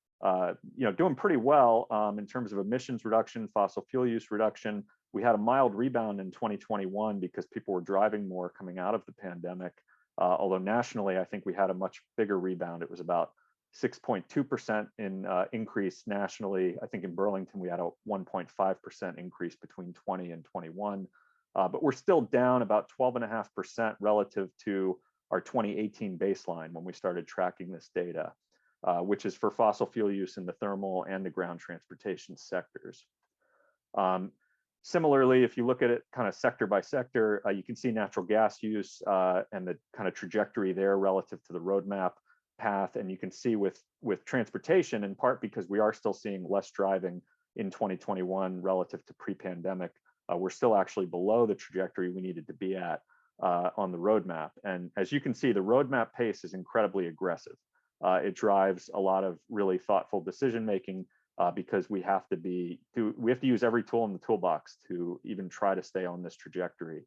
doing pretty well in terms of emissions reduction, fossil fuel use reduction. We had a mild rebound in 2021 because people were driving more coming out of the pandemic. Although nationally, I think we had a much bigger rebound. It was about 6.2% in increase nationally. I think in Burlington, we had a 1.5% increase between 20 and 21. But we're still down about 12.5% relative to our 2018 baseline when we started tracking this data, which is for fossil fuel use in the thermal and the ground transportation sectors. Similarly, if you look at it kind of sector by sector, you can see natural gas use and the kind of trajectory there relative to the roadmap path. And you can see with transportation, in part because we are still seeing less driving in 2021 relative to pre-pandemic, we're still actually below the trajectory we needed to be at on the roadmap. And as you can see, the roadmap pace is incredibly aggressive. It drives a lot of really thoughtful decision making because we have to use every tool in the toolbox to even try to stay on this trajectory,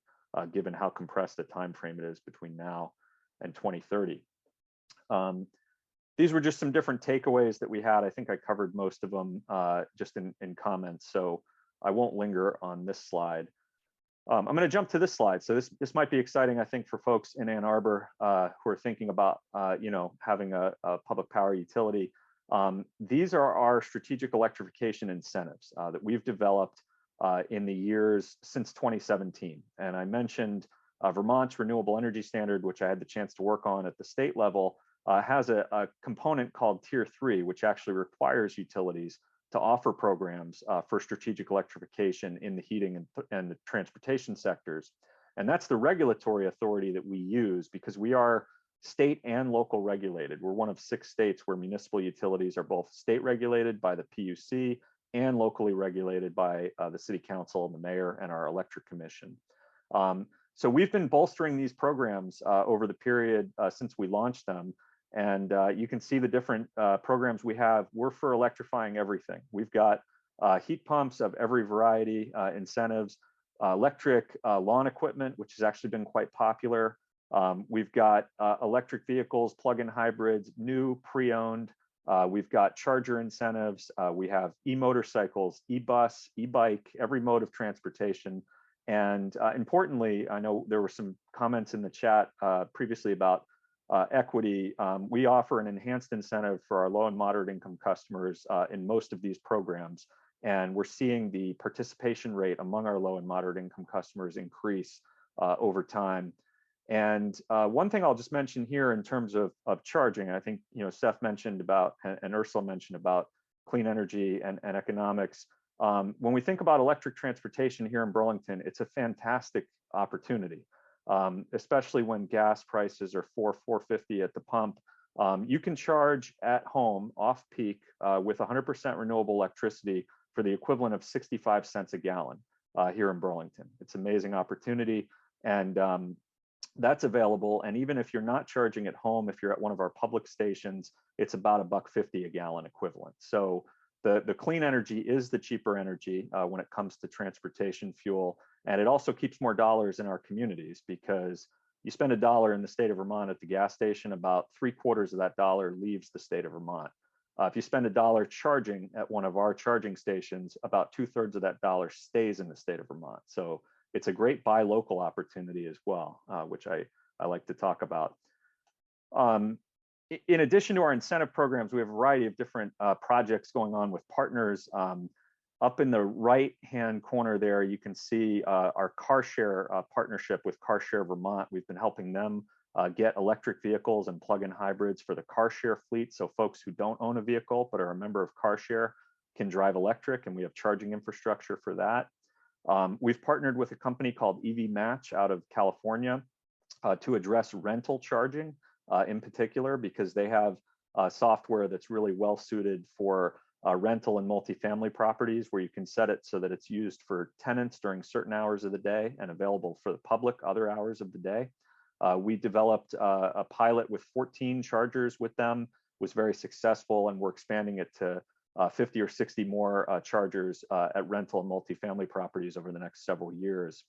given how compressed a time frame it is between now and 2030. These were just some different takeaways that we had. I think I covered most of them just in comments, so I won't linger on this slide. I'm going to jump to this slide. So this might be exciting, I think, for folks in Ann Arbor who are thinking about having a public power utility. These are our strategic electrification incentives that we've developed in the years since 2017. And I mentioned Vermont's Renewable Energy Standard, which I had the chance to work on at the state level, has a component called Tier 3, which actually requires utilities to offer programs for strategic electrification in the heating and the transportation sectors. And that's the regulatory authority that we use because we are state and local regulated. We're one of 6 states where municipal utilities are both state regulated by the PUC and locally regulated by the city council, the mayor, and our electric commission. So we've been bolstering these programs over the period since we launched them. And you can see the different programs we have. We're for electrifying everything. We've got heat pumps of every variety, incentives, electric lawn equipment, which has actually been quite popular. We've got electric vehicles, plug-in hybrids, new pre-owned. We've got charger incentives. We have e-motorcycles, e-bus, e-bike, every mode of transportation. And importantly, I know there were some comments in the chat previously about equity, we offer an enhanced incentive for our low and moderate income customers in most of these programs. And we're seeing the participation rate among our low and moderate income customers increase over time. And one thing I'll just mention here in terms of charging, I think, Seth mentioned about, and Ursula mentioned about clean energy and economics. When we think about electric transportation here in Burlington, it's a fantastic opportunity, especially when gas prices are $4.50 at the pump. You can charge at home off peak with 100% renewable electricity for the equivalent of 65 cents a gallon here in Burlington. It's an amazing opportunity, and that's available. And even if you're not charging at home, if you're at one of our public stations, it's about $1.50 a gallon equivalent. So the clean energy is the cheaper energy when it comes to transportation fuel. And it also keeps more dollars in our communities, because you spend $1 in the state of Vermont at the gas station, about 3/4 of that dollar leaves the state of Vermont. If you spend $1 charging at one of our charging stations, about 2/3 of that dollar stays in the state of Vermont. So it's a great buy local opportunity as well, which I like to talk about. In addition to our incentive programs, we have a variety of different projects going on with partners. Up in the right-hand corner there, you can see our car share partnership with Car Share Vermont. We've been helping them get electric vehicles and plug-in hybrids for the car share fleet. So folks who don't own a vehicle but are a member of Car Share can drive electric, and we have charging infrastructure for that. We've partnered with a company called EV Match out of California to address rental charging in particular, because they have software that's really well suited for rental and multifamily properties, where you can set it so that it's used for tenants during certain hours of the day and available for the public other hours of the day. We developed a pilot with 14 chargers with them, was very successful, and we're expanding it to 50 or 60 more chargers at rental and multifamily properties over the next several years.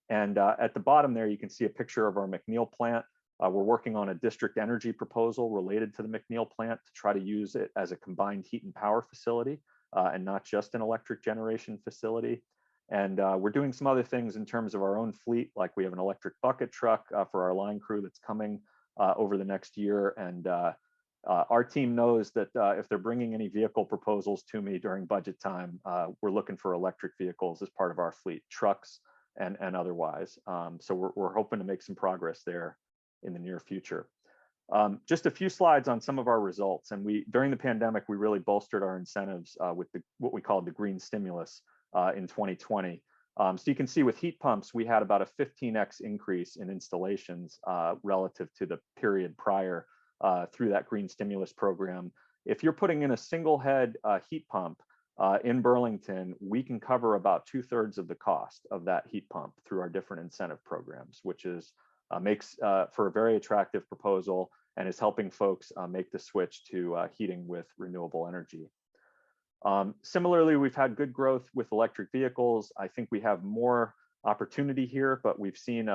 And at the bottom there, you can see a picture of our McNeil plant. We're working on a district energy proposal related to the McNeil plant to try to use it as a combined heat and power facility and not just an electric generation facility. And we're doing some other things in terms of our own fleet, like we have an electric bucket truck for our line crew that's coming over the next year. And our team knows that if they're bringing any vehicle proposals to me during budget time, we're looking for electric vehicles as part of our fleet, trucks and otherwise. So we're hoping to make some progress there in the near future. Just a few slides on some of our results. And during the pandemic, we really bolstered our incentives with what we called the green stimulus in 2020. So you can see with heat pumps, we had about a 15x increase in installations relative to the period prior through that green stimulus program. If you're putting in a single head heat pump in Burlington, we can cover about 2/3 of the cost of that heat pump through our different incentive programs, which is makes for a very attractive proposal and is helping folks make the switch to heating with renewable energy. Similarly, we've had good growth with electric vehicles. I think we have more opportunity here, but we've seen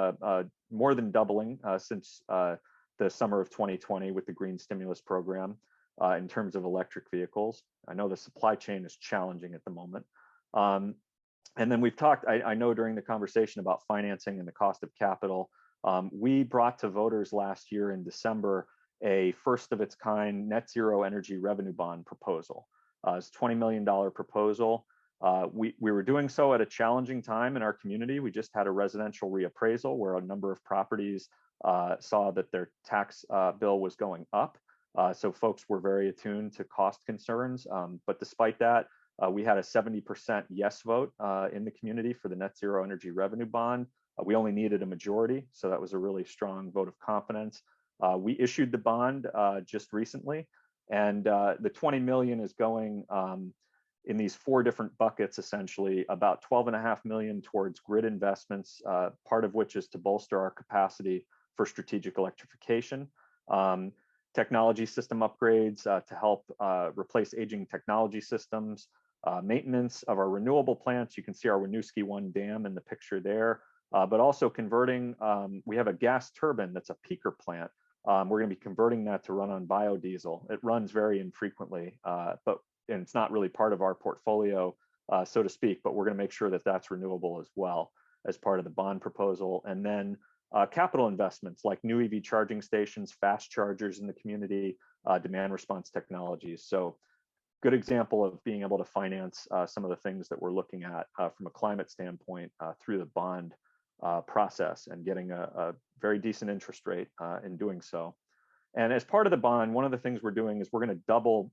more than doubling since the summer of 2020 with the green stimulus program in terms of electric vehicles. I know the supply chain is challenging at the moment. And then we've talked, I know during the conversation about financing and the cost of capital, we brought to voters last year in December a first of its kind net zero energy revenue bond proposal. It's a $20 million proposal. We were doing so at a challenging time in our community. We just had a residential reappraisal where a number of properties saw that their tax bill was going up. So folks were very attuned to cost concerns. But despite that, we had a 70% yes vote in the community for the net zero energy revenue bond. We only needed a majority, so that was a really strong vote of confidence. We issued the bond just recently, and the 20 million is going in these 4 different buckets, essentially, about 12.5 million towards grid investments, part of which is to bolster our capacity for strategic electrification, technology system upgrades to help replace aging technology systems, maintenance of our renewable plants. You can see our Winooski 1 dam in the picture there. But also converting, we have a gas turbine that's a peaker plant. We're going to be converting that to run on biodiesel. It runs very infrequently, and it's not really part of our portfolio, so to speak, but we're going to make sure that that's renewable as well as part of the bond proposal. And then capital investments like new EV charging stations, fast chargers in the community, demand response technologies. So good example of being able to finance some of the things that we're looking at from a climate standpoint through the bond process and getting a very decent interest rate in doing so. And as part of the bond, one of the things we're doing is we're going to double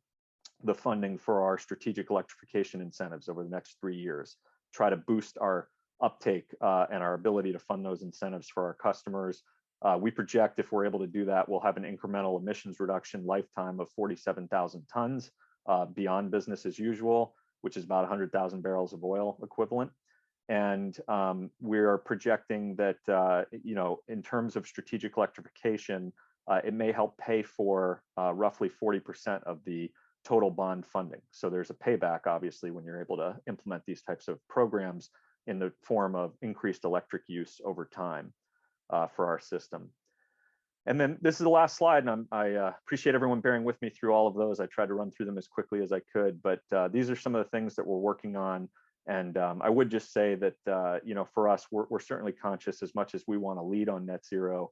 the funding for our strategic electrification incentives over the next 3 years, try to boost our uptake and our ability to fund those incentives for our customers. We project if we're able to do that, we'll have an incremental emissions reduction lifetime of 47,000 tons beyond business as usual, which is about 100,000 barrels of oil equivalent. And we are projecting that, in terms of strategic electrification, it may help pay for roughly 40% of the total bond funding. So there's a payback, obviously, when you're able to implement these types of programs in the form of increased electric use over time for our system. And then this is the last slide, and I appreciate everyone bearing with me through all of those. I tried to run through them as quickly as I could, but these are some of the things that we're working on. And I would just say that, for us, we're certainly conscious, as much as we want to lead on net zero,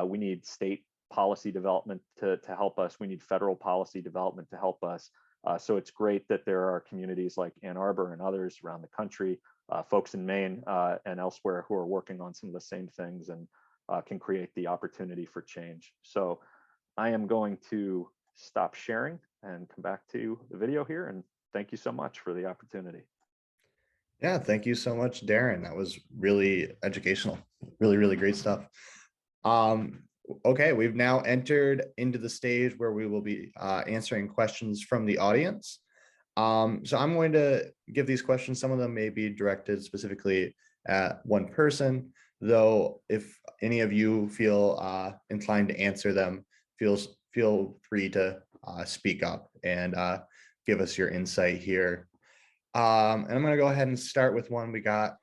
we need state policy development to help us. We need federal policy development to help us. So it's great that there are communities like Ann Arbor and others around the country, folks in Maine and elsewhere who are working on some of the same things and can create the opportunity for change. So I am going to stop sharing and come back to the video here. And thank you so much for the opportunity. Yeah, thank you so much, Darren. That was really educational, really, really great stuff. Okay, we've now entered into the stage where we will be answering questions from the audience. So I'm going to give these questions. Some of them may be directed specifically at one person, though if any of you feel inclined to answer them, feel free to speak up and give us your insight here. And I'm going to go ahead and start with one we got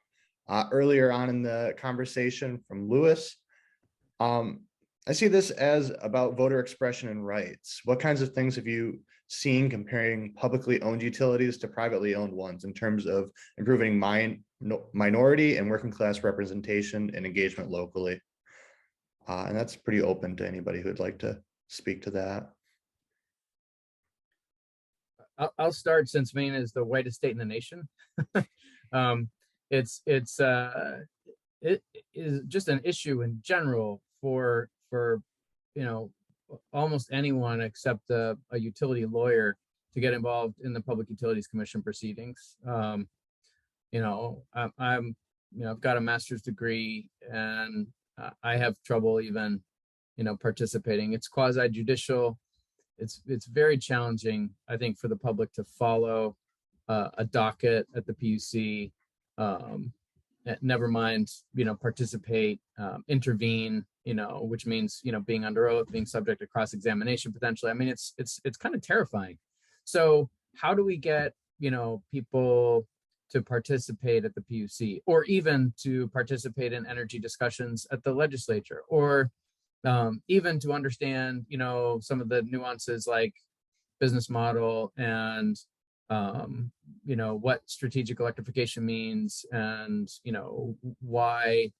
earlier on in the conversation from Lewis. I see this as about voter expression and rights. What kinds of things have you seen comparing publicly owned utilities to privately owned ones in terms of improving minority and working class representation and engagement locally? And that's pretty open to anybody who would like to speak to that. I'll start, since Maine is the whitest state in the nation. It is just an issue in general for almost anyone except a utility lawyer to get involved in the Public Utilities Commission proceedings. I've got a master's degree, and I have trouble even participating. It's quasi judicial. It's very challenging, I think, for the public to follow a docket at the PUC. Never mind, participate, intervene, which means, being under oath, being subject to cross-examination potentially. I mean, it's kind of terrifying. So how do we get, people to participate at the PUC, or even to participate in energy discussions at the legislature, or even to understand, some of the nuances like business model and what strategic electrification means, and why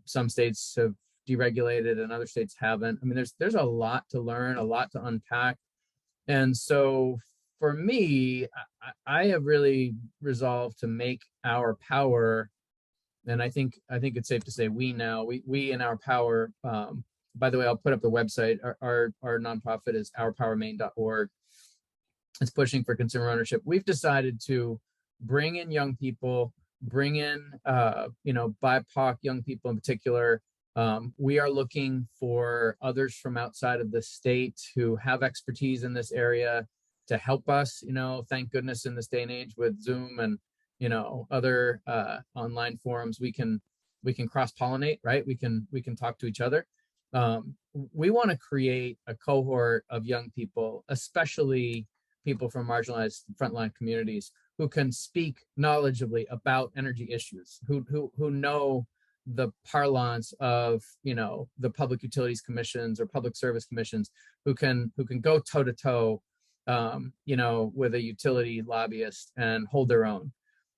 some states have deregulated and other states haven't. I mean, there's a lot to learn, a lot to unpack. And so for me, I have really resolved to make our power, and I think it's safe to say we in our power. By the way, I'll put up the website. Our nonprofit is ourpowermaine.org. It's pushing for consumer ownership. We've decided to bring in young people, bring in, BIPOC young people in particular. We are looking for others from outside of the state who have expertise in this area to help us. Thank goodness in this day and age with Zoom and other online forums, we can cross-pollinate, right? We can talk to each other. We want to create a cohort of young people, especially people from marginalized frontline communities, who can speak knowledgeably about energy issues, who know the parlance of the public utilities commissions or public service commissions, who can go toe to toe with a utility lobbyist and hold their own.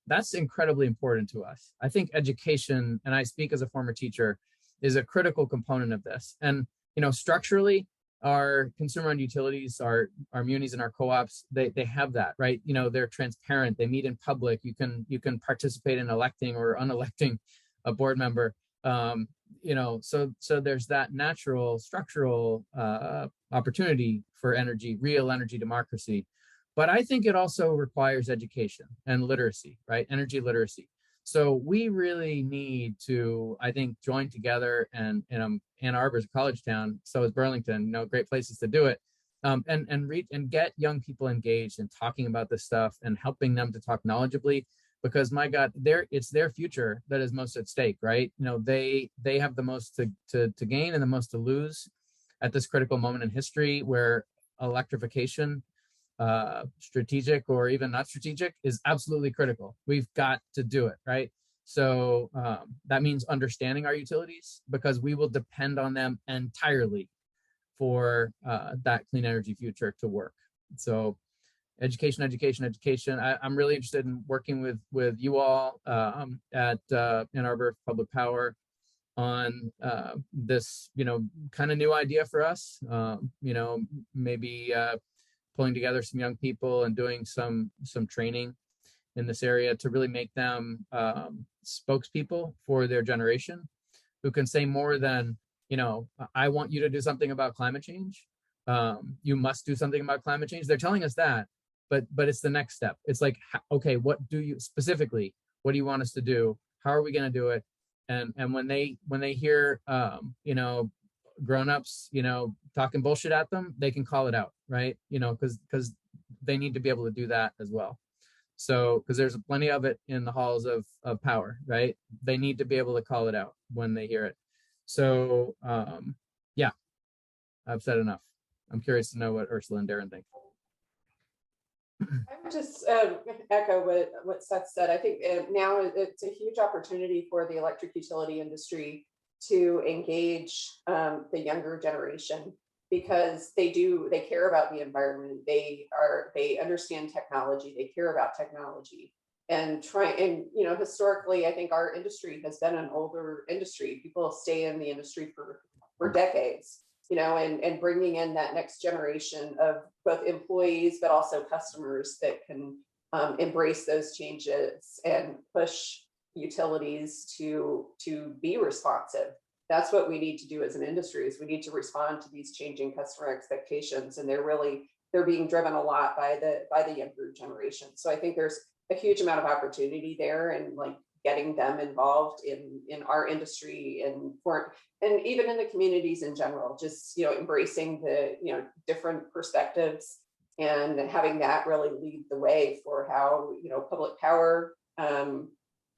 That's incredibly important to us. I think education, and I speak as a former teacher, is a critical component of this. And, you know, structurally, our consumer-owned utilities, our munis and our co-ops, they have that, right? You know, they're transparent, they meet in public, you can participate in electing or unelecting a board member. You know, so there's that natural structural opportunity for real energy democracy. But I think it also requires education and literacy, right? Energy literacy. So we really need to, I think, join together, and Ann Arbor is a college town, so is Burlington, you know, great places to do it. And get young people engaged in talking about this stuff and helping them to talk knowledgeably, because my God, it's their future that is most at stake, right? You know, they have the most to gain and the most to lose at this critical moment in history where electrification, strategic or even not strategic, is absolutely critical. We've got to do it, right? So that means understanding our utilities, because we will depend on them entirely for that clean energy future to work. So education. I'm really interested in working with you all at Ann Arbor Public Power on this, you know, kind of new idea for us. You know, maybe pulling together some young people and doing some training in this area to really make them spokespeople for their generation, who can say more than, you know, I want you to do something about climate change. You must do something about climate change. They're telling us that, but it's the next step. It's like, okay, what do you specifically, what do you want us to do? How are we going to do it? And when they hear, you know, grown-ups, you know, talking bullshit at them, they can call it out, right? You know, because they need to be able to do that as well. So, because there's plenty of it in the halls of power, right? They need to be able to call it out when they hear it. So, yeah, I've said enough. I'm curious to know what Ursula and Darren think. I would just echo what Seth said. I think now it's a huge opportunity for the electric utility industry to engage the younger generation, because they care about the environment. They understand technology. They care about technology, and you know, historically, I think our industry has been an older industry. People stay in the industry for decades, you know, and bringing in that next generation of both employees, but also customers that can embrace those changes and push utilities to be responsive. That's what we need to do as an industry, is we need to respond to these changing customer expectations. And they're being driven a lot by the younger generation. So I think there's a huge amount of opportunity there, and like getting them involved in our industry and even in the communities in general, just, you know, embracing the, you know, different perspectives and having that really lead the way for how, you know, public power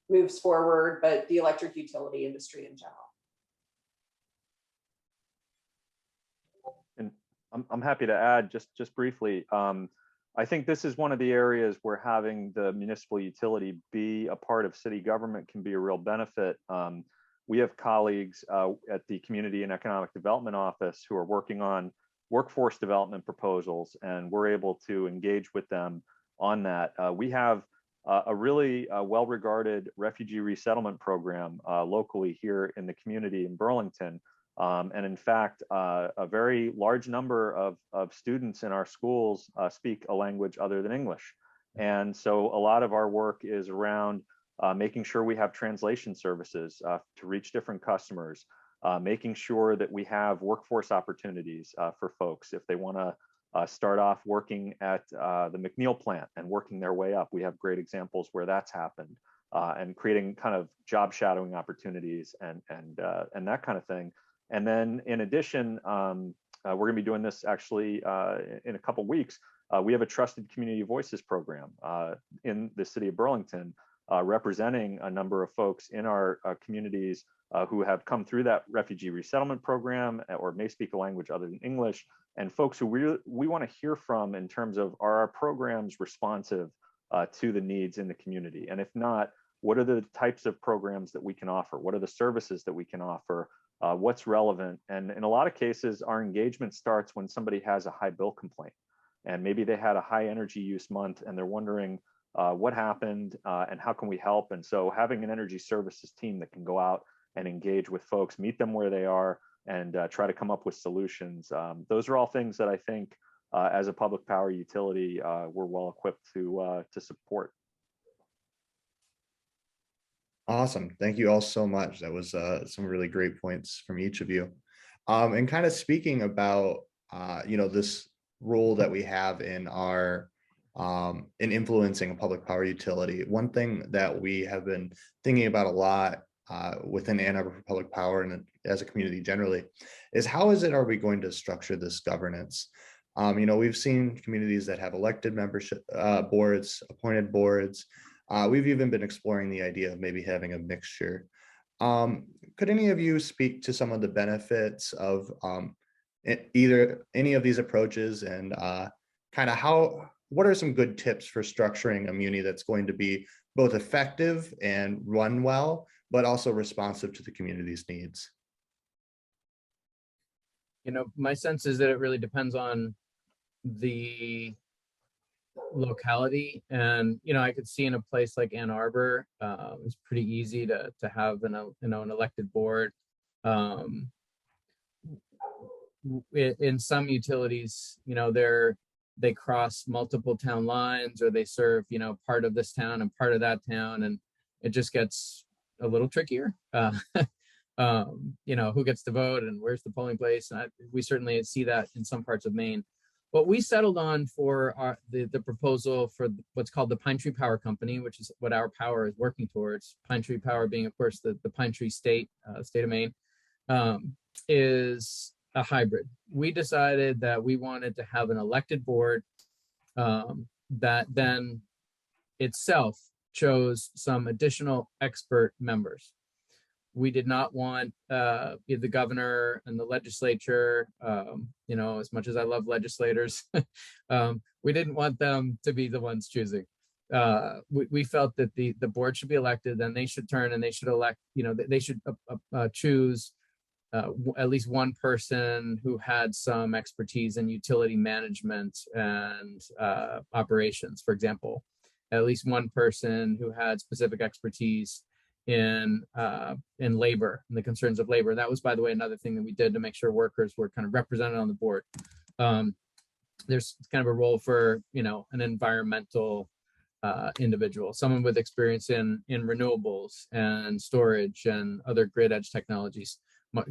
moves forward, but the electric utility industry in general. And I'm happy to add just briefly. I think this is one of the areas where having the municipal utility be a part of city government can be a real benefit. We have colleagues at the Community and Economic Development Office who are working on workforce development proposals, and we're able to engage with them on that. We have a really well-regarded refugee resettlement program locally here in the community in Burlington. And in fact, a very large number of students in our schools speak a language other than English. And so a lot of our work is around making sure we have translation services to reach different customers, making sure that we have workforce opportunities for folks if they want to start off working at the McNeil plant and working their way up. We have great examples where that's happened, and creating kind of job shadowing opportunities and that kind of thing. And then in addition, we're going to be doing this actually in a couple weeks. We have a Trusted Community Voices program in the city of Burlington, representing a number of folks in our communities who have come through that refugee resettlement program or may speak a language other than English, and folks who we want to hear from in terms of, are our programs responsive to the needs in the community? And if not, what are the types of programs that we can offer? What are the services that we can offer? What's relevant? And in a lot of cases, our engagement starts when somebody has a high bill complaint, and maybe they had a high energy use month and they're wondering what happened and how can we help? And so having an energy services team that can go out and engage with folks, meet them where they are, and try to come up with solutions. Those are all things that I think as a public power utility, we're well equipped to support. Awesome. Thank you all so much. That was some really great points from each of you. And kind of speaking about, this role that we have in our in influencing a public power utility. One thing that we have been thinking about a lot within Ann Arbor Public Power and as a community generally is how are we going to structure this governance? We've seen communities that have elected membership boards, appointed boards. We've even been exploring the idea of maybe having a mixture. Could any of you speak to some of the benefits of either any of these approaches and kind of what are some good tips for structuring a Muni that's going to be both effective and run well, but also responsive to the community's needs? My sense is that it really depends on the locality, and I could see in a place like Ann Arbor, it's pretty easy to have an elected board. In some utilities, they cross multiple town lines, or they serve part of this town and part of that town, and it just gets a little trickier. Who gets to vote and where's the polling place, and we certainly see that in some parts of Maine. What we settled on for the proposal for what's called the Pine Tree Power Company, which is what our power is working towards, Pine Tree Power being, of course, the Pine Tree state of Maine, is a hybrid. We decided that we wanted to have an elected board that then itself chose some additional expert members. We did not want the governor and the legislature, as much as I love legislators, we didn't want them to be the ones choosing. We felt that the board should be elected, then they should turn and they should elect, they should choose at least one person who had some expertise in utility management and operations, for example. At least one person who had specific expertise in labor and the concerns of labor. That was, by the way, another thing that we did to make sure workers were kind of represented on the board. There's kind of a role for an environmental individual, someone with experience in renewables and storage and other grid edge technologies,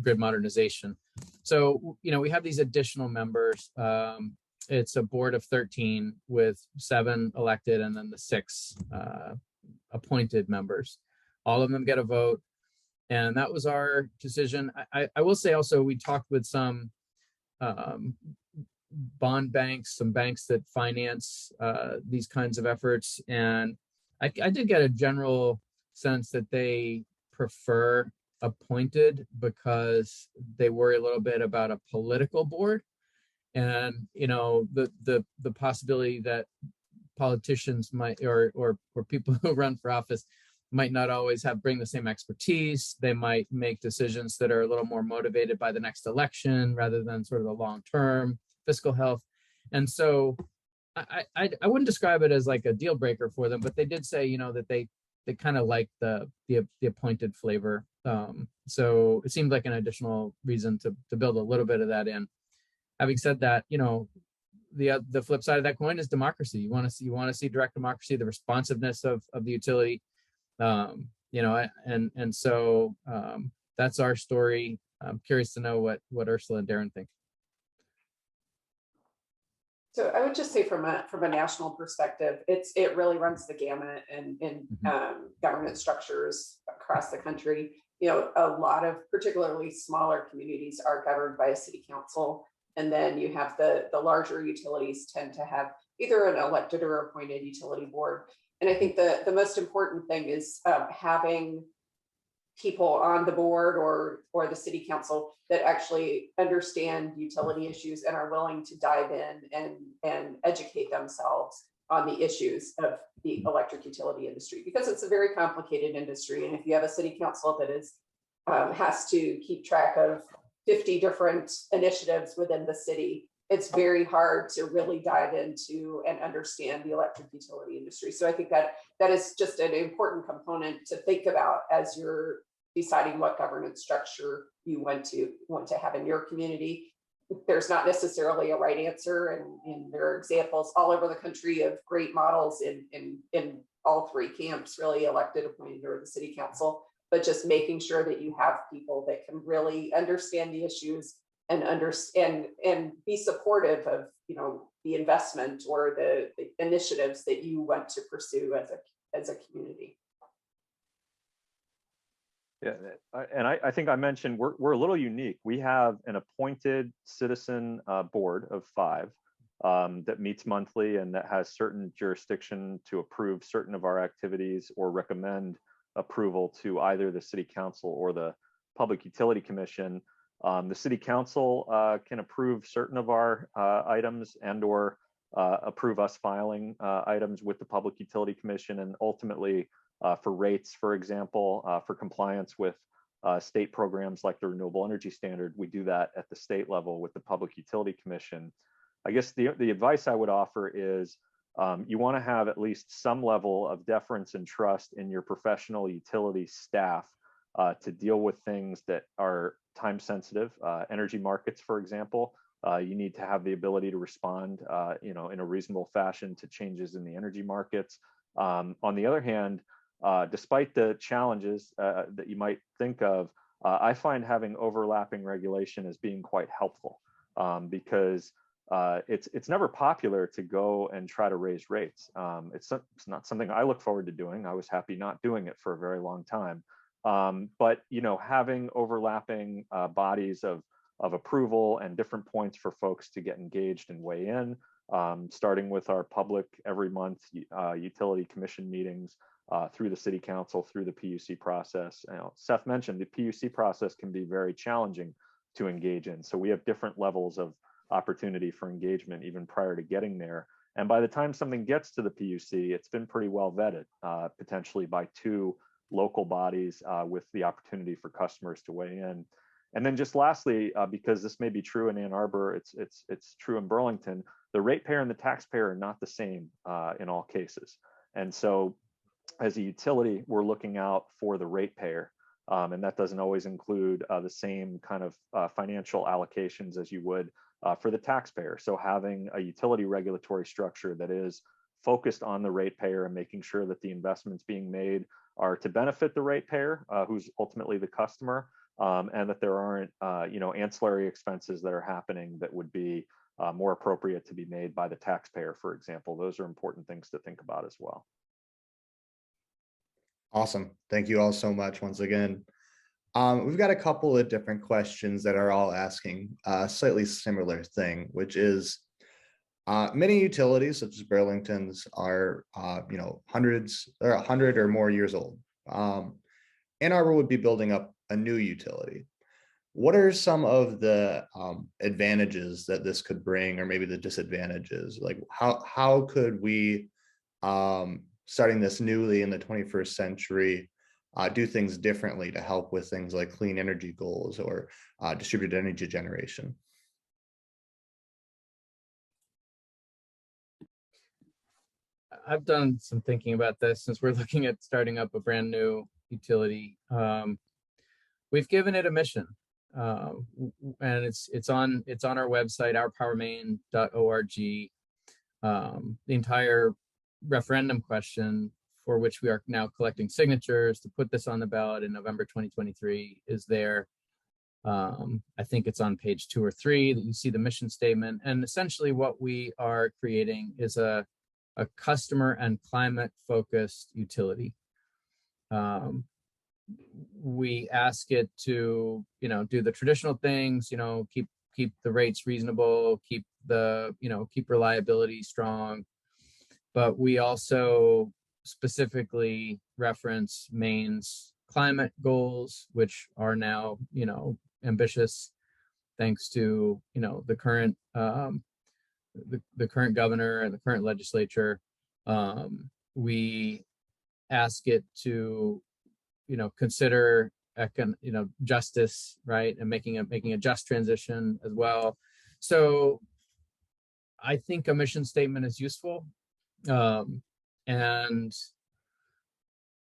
grid modernization. So we have these additional members. It's a board of 13 with 7 elected and then the 6 appointed members. All of them get a vote, and that was our decision. I will say also, we talked with some bond banks, some banks that finance these kinds of efforts, and I did get a general sense that they prefer appointed because they worry a little bit about a political board, and the possibility that politicians might or people who run for office might not always bring the same expertise. They might make decisions that are a little more motivated by the next election rather than sort of the long-term fiscal health. And so I wouldn't describe it as like a deal breaker for them, but they did say, that they kind of like the appointed flavor. So it seemed like an additional reason to build a little bit of that in. Having said that, the flip side of that coin is democracy. You want to see direct democracy, the responsiveness of the utility. So that's our story. I'm curious to know what Ursula and Darren think. So I would just say from a national perspective, it really runs the gamut in governance structures across the country. A lot of particularly smaller communities are governed by a city council, and then you have the larger utilities tend to have either an elected or appointed utility board. And I think the most important thing is having people on the board or the city council that actually understand utility issues and are willing to dive in and educate themselves on the issues of the electric utility industry, because it's a very complicated industry. And if you have a city council that has to keep track of 50 different initiatives within the city, it's very hard to really dive into and understand the electric utility industry. So I think that is just an important component to think about as you're deciding what governance structure you want to have in your community. There's not necessarily a right answer, and there are examples all over the country of great models in all three camps, really, elected, appointed, or the city council. But just making sure that you have people that can really understand the issues and understand and be supportive of, you know, the investment or the initiatives that you want to pursue as a community. Yeah, and I think I mentioned we're a little unique. We have an appointed citizen board of 5 that meets monthly and that has certain jurisdiction to approve certain of our activities or recommend approval to either the city council or the Public Utility Commission. The city council can approve certain of our items and or approve us filing items with the Public Utility Commission, and ultimately for rates, for example, for compliance with state programs like the Renewable Energy Standard, we do that at the state level with the Public Utility Commission. I guess the advice I would offer is you want to have at least some level of deference and trust in your professional utility staff to deal with things that are time sensitive. Energy markets, for example, you need to have the ability to respond you know, in a reasonable fashion to changes in the energy markets. On the other hand, despite the challenges that you might think of, I find having overlapping regulation as being quite helpful because it's never popular to go and try to raise rates. It's not something I look forward to doing. I was happy not doing it for a very long time. But you know, having overlapping bodies of approval and different points for folks to get engaged and weigh in, starting with our public every month utility commission meetings, through the city council, through the PUC process. You know, Seth mentioned the PUC process can be very challenging to engage in. So we have different levels of opportunity for engagement even prior to getting there. And by the time something gets to the PUC, it's been pretty well vetted, potentially by 2 local bodies with the opportunity for customers to weigh in. And then just lastly, because this may be true in Ann Arbor, it's true in Burlington, the ratepayer and the taxpayer are not the same in all cases. And so as a utility, we're looking out for the ratepayer, and that doesn't always include the same kind of financial allocations as you would for the taxpayer. So having a utility regulatory structure that is focused on the ratepayer and making sure that the investments being made are to benefit the ratepayer, who's ultimately the customer, and that there aren't you know, ancillary expenses that are happening that would be more appropriate to be made by the taxpayer, for example. Those are important things to think about as well. Awesome. Thank you all so much once again. We've got a couple of different questions that are all asking a slightly similar thing, which is many utilities such as Burlington's are you know, 100 or more years old. Ann Arbor would be building up a new utility. What are some of the advantages that this could bring, or maybe the disadvantages? Like how could we starting this newly in the 21st century, do things differently to help with things like clean energy goals or distributed energy generation? I've done some thinking about this since we're looking at starting up a brand new utility. We've given it a mission, and it's on our website, ourpowermaine.org. The entire referendum question, for which we are now collecting signatures to put this on the ballot in November 2023, is there. I think it's on page 2 or 3 that you see the mission statement. And essentially what we are creating is a customer and climate focused utility. We ask it to, you know, do the traditional things, you know, keep the rates reasonable, keep reliability strong. But we also specifically reference Maine's climate goals, which are now, you know, ambitious, thanks to, you know, the current the current governor and the current legislature. We ask it to, you know, consider justice, right, and making a just transition as well. So I think a mission statement is useful. And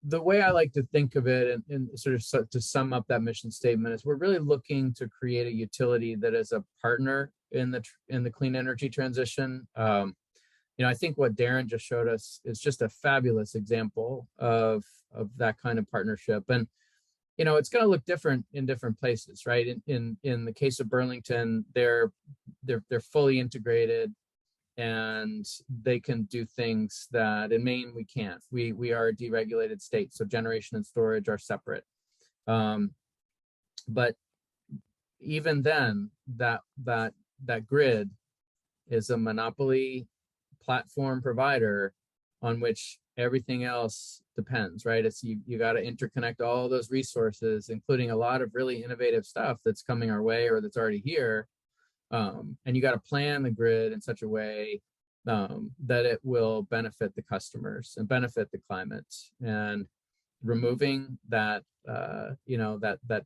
the way I like to think of it, and sort of to sum up that mission statement, is we're really looking to create a utility that is a partner in the clean energy transition. I think what Darren just showed us is just a fabulous example of that kind of partnership. And it's going to look different in different places, right? In the case of Burlington, they're fully integrated, and they can do things that in Maine we can't. We are a deregulated state, so generation and storage are separate. But even then, that grid is a monopoly platform provider on which everything else depends, right? It's you got to interconnect all those resources, including a lot of really innovative stuff that's coming our way or that's already here. And you got to plan the grid in such a way that it will benefit the customers and benefit the climate. And removing that, that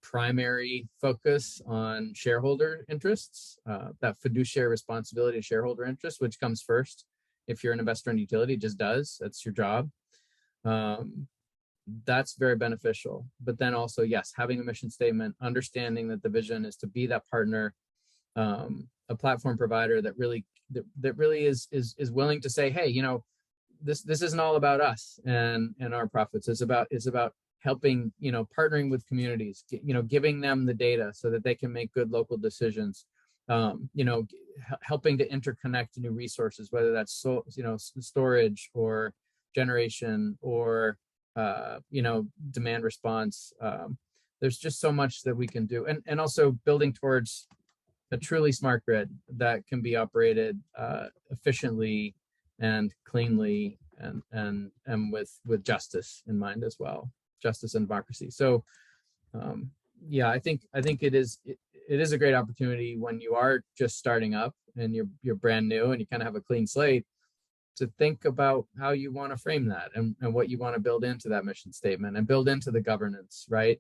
primary focus on shareholder interests, that fiduciary responsibility to shareholder interests, which comes first. If you're an investor in utility, it just does. That's your job. That's very beneficial. But then also, yes, having a mission statement, understanding that the vision is to be that partner, a platform provider that really is willing to say, hey, this isn't all about us and our profits. It's about helping, partnering with communities, giving them the data so that they can make good local decisions. Helping to interconnect new resources, whether that's storage or generation or demand response. There's just so much that we can do, and also building towards a truly smart grid that can be operated efficiently and cleanly and with justice in mind as well, justice and democracy. So I think it is a great opportunity when you are just starting up and you're brand new and you kind of have a clean slate to think about how you want to frame that and what you want to build into that mission statement and build into the governance, right?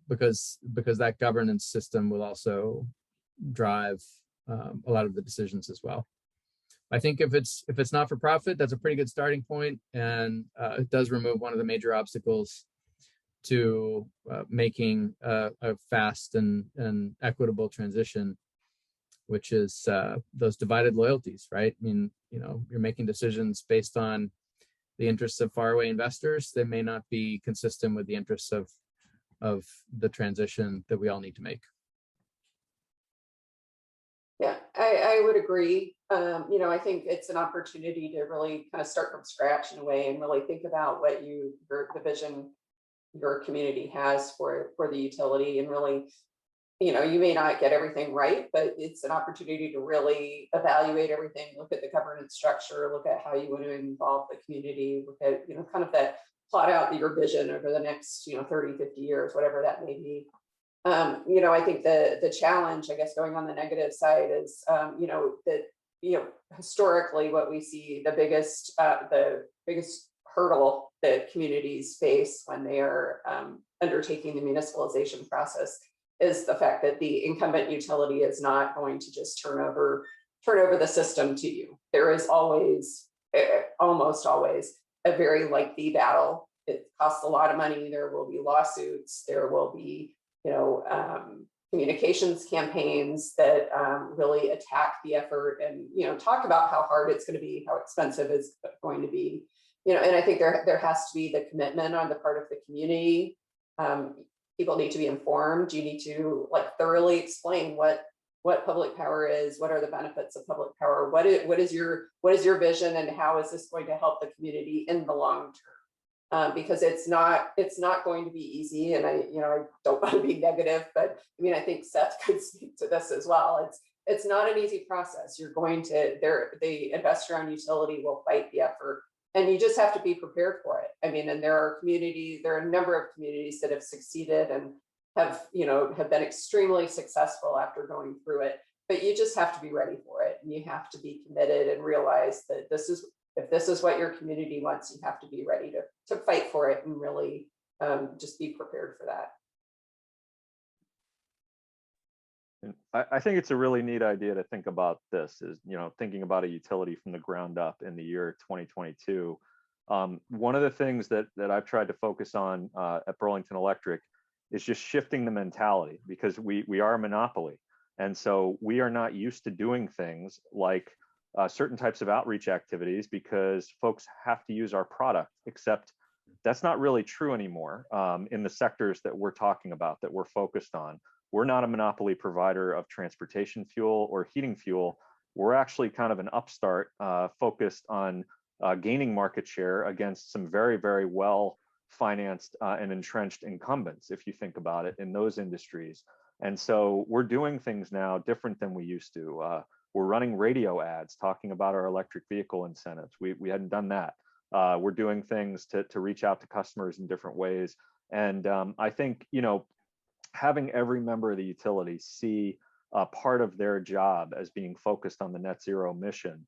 Because that governance system will also drive a lot of the decisions as well. I think if it's not for profit, that's a pretty good starting point, and it does remove one of the major obstacles to making a fast and equitable transition, which is those divided loyalties, right? I mean, you're making decisions based on the interests of faraway investors. They may not be consistent with the interests of the transition that we all need to make. Yeah, I would agree. I think it's an opportunity to really kind of start from scratch in a way and really think about what the vision your community has for the utility, and really, you may not get everything right, but it's an opportunity to really evaluate everything, look at the governance structure, look at how you want to involve the community, look at, kind of that, plot out your vision over the next, 30, 50 years, whatever that may be. I think the challenge, I guess, going on the negative side is, that, historically what we see the biggest hurdle that communities face when they are undertaking the municipalization process is the fact that the incumbent utility is not going to just turn over the system to you. There is always, almost always, a very lengthy battle. It costs a lot of money. There will be lawsuits. There will be, communications campaigns that really attack the effort and, talk about how hard it's going to be, how expensive it's going to be. And I think there has to be the commitment on the part of the community. People need to be informed. You need to thoroughly explain what public power is, what are the benefits of public power, what is your vision, and how is this going to help the community in the long term? Because it's not going to be easy, and I don't want to be negative, but I think Seth could speak to this as well. It's not an easy process. The investor-owned utility will fight the effort. And you just have to be prepared for it. And there are a number of communities that have succeeded and have been extremely successful after going through it. But you just have to be ready for it, and you have to be committed and realize that if this is what your community wants, you have to be ready to fight for it and really just be prepared for that. I think it's a really neat idea to think about this, is thinking about a utility from the ground up in the year 2022. One of the things that I've tried to focus on at Burlington Electric is just shifting the mentality, because we are a monopoly. And so we are not used to doing things like certain types of outreach activities because folks have to use our product, except that's not really true anymore in the sectors that we're talking about, that we're focused on. We're not a monopoly provider of transportation fuel or heating fuel. We're actually kind of an upstart focused on gaining market share against some very, very well financed and entrenched incumbents, if you think about it, in those industries. And so we're doing things now different than we used to. We're running radio ads talking about our electric vehicle incentives. We hadn't done that. We're doing things to reach out to customers in different ways. And I think, you know, having every member of the utility see part of their job as being focused on the net zero mission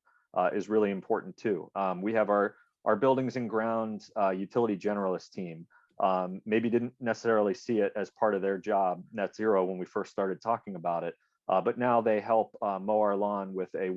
is really important too. We have our buildings and grounds utility generalist team. Maybe didn't necessarily see it as part of their job, net zero, when we first started talking about it, but now they help mow our lawn with a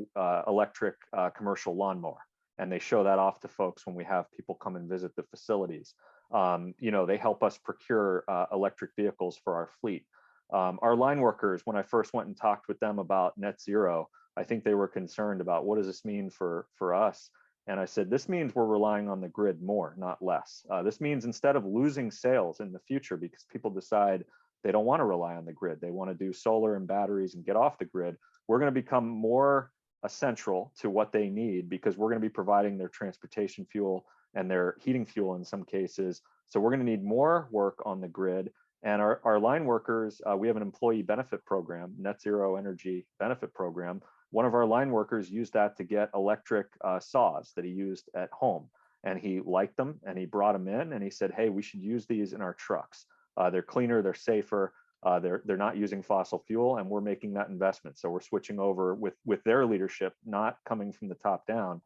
electric commercial lawnmower, and they show that off to folks when we have people come and visit the facilities. You know, they help us procure electric vehicles for our fleet. Our line workers, when I first went and talked with them about net zero, I think they were concerned about, what does this mean for us? And I said, this means we're relying on the grid more, not less. This means instead of losing sales in the future because people decide they don't want to rely on the grid, they want to do solar and batteries and get off the grid, we're going to become more essential to what they need, because we're going to be providing their transportation fuel and their heating fuel in some cases. So we're going to need more work on the grid. And our line workers, we have an employee benefit program, net zero energy benefit program. One of our line workers used that to get electric saws that he used at home. And he liked them and he brought them in and he said, hey, we should use these in our trucks. They're cleaner, they're safer, they're not using fossil fuel, and we're making that investment. So we're switching over with their leadership, not coming from the top down,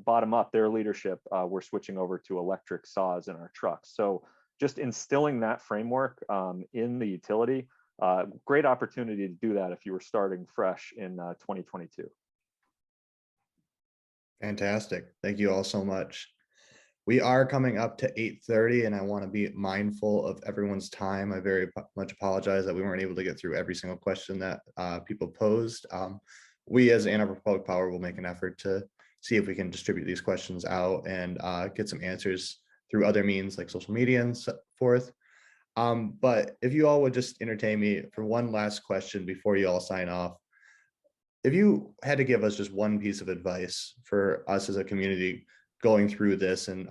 bottom up, their leadership, we're switching over to electric saws in our trucks. So just instilling that framework in the utility, great opportunity to do that if you were starting fresh in 2022. Fantastic. Thank you all so much. We are coming up to 8:30 and I want to be mindful of everyone's time. I very much apologize that we weren't able to get through every single question that people posed. We as Ann Arbor Public Power will make an effort to see if we can distribute these questions out and get some answers through other means like social media and so forth. But if you all would just entertain me for one last question before you all sign off. If you had to give us just one piece of advice for us as a community going through this and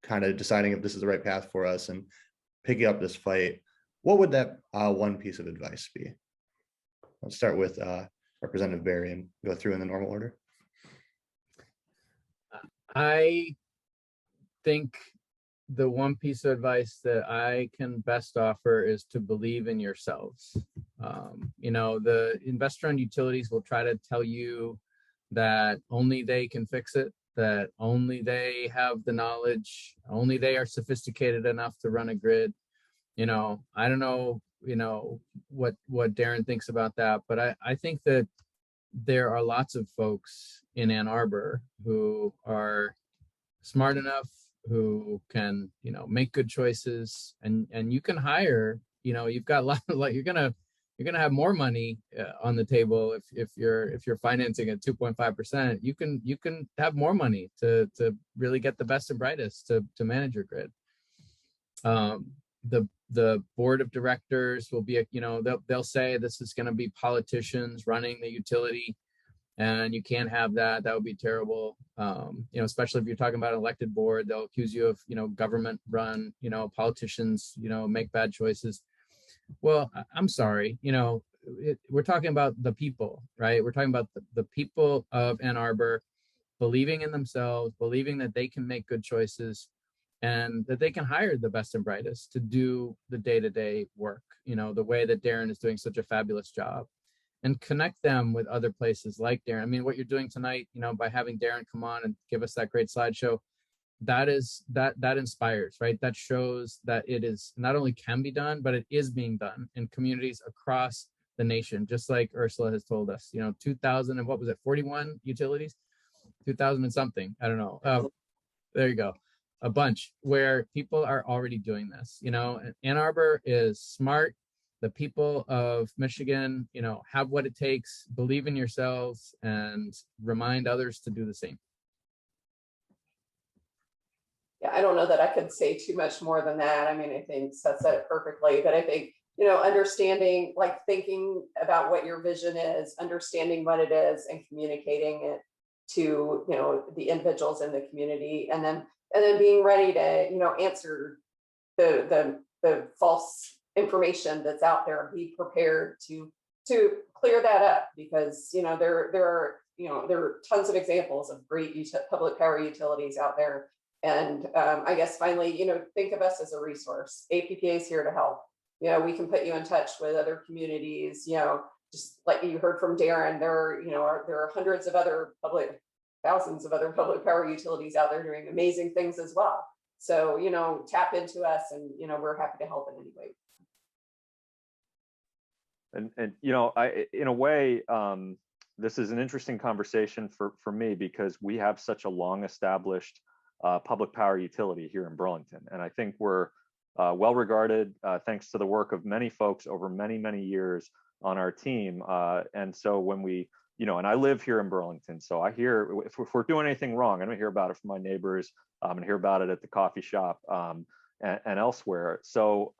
kind of deciding if this is the right path for us and picking up this fight, what would that one piece of advice be? Let's start with Representative Barry and go through in the normal order. I think the one piece of advice that I can best offer is to believe in yourselves. You know, the investor-owned utilities will try to tell you that only they can fix it, that only they have the knowledge, only they are sophisticated enough to run a grid. You know, I don't know, you know, what Darren thinks about that, but I think that there are lots of folks in Ann Arbor who are smart enough, who can, you know, make good choices, and you can hire, you know, you've got a lot of, like, you're gonna have more money on the table if you're financing at 2.5%. You can have more money to really get the best and brightest to manage your grid. The board of directors will be, you know, they'll say this is going to be politicians running the utility, and you can't have that. That would be terrible. You know, especially if you're talking about an elected board, they'll accuse you of, you know, government run, you know, politicians, you know, make bad choices. Well, I'm sorry, you know, we're talking about the people, right? We're talking about the people of Ann Arbor believing in themselves, believing that they can make good choices and that they can hire the best and brightest to do the day-to-day work, you know, the way that Darren is doing such a fabulous job, and connect them with other places like Darren. I mean, what you're doing tonight, you know, by having Darren come on and give us that great slideshow, that inspires, right? That shows that it is not only can be done, but it is being done in communities across the nation, just like Ursula has told us, you know, 2000 and what was it, 41 utilities, 2000 and something, I don't know. There you go. a bunch where people are already doing this. Ann Arbor is smart. The people of Michigan, have what it takes, believe in yourselves, and remind others to do the same. Yeah, I don't know that I could say too much more than that. I mean, I think Seth said it perfectly, but I think, understanding, like thinking about what your vision is, understanding what it is and communicating it to, the individuals in the community, and then being ready to, answer the false information that's out there, be prepared to clear that up, because, there are tons of examples of great public power utilities out there. And I guess finally, think of us as a resource. APPA is here to help. We can put you in touch with other communities, just like you heard from Darren, there are hundreds of other thousands of other public power utilities out there doing amazing things as well. So, tap into us, and, we're happy to help in any way. And in a way, this is an interesting conversation for me, because we have such a long established public power utility here in Burlington. And I think we're well regarded thanks to the work of many folks over many, many years on our team. And so when we, and I live here in Burlington, so I hear if we're doing anything wrong, I'm gonna hear about it from my neighbors, I'm gonna hear about it at the coffee shop and elsewhere. So,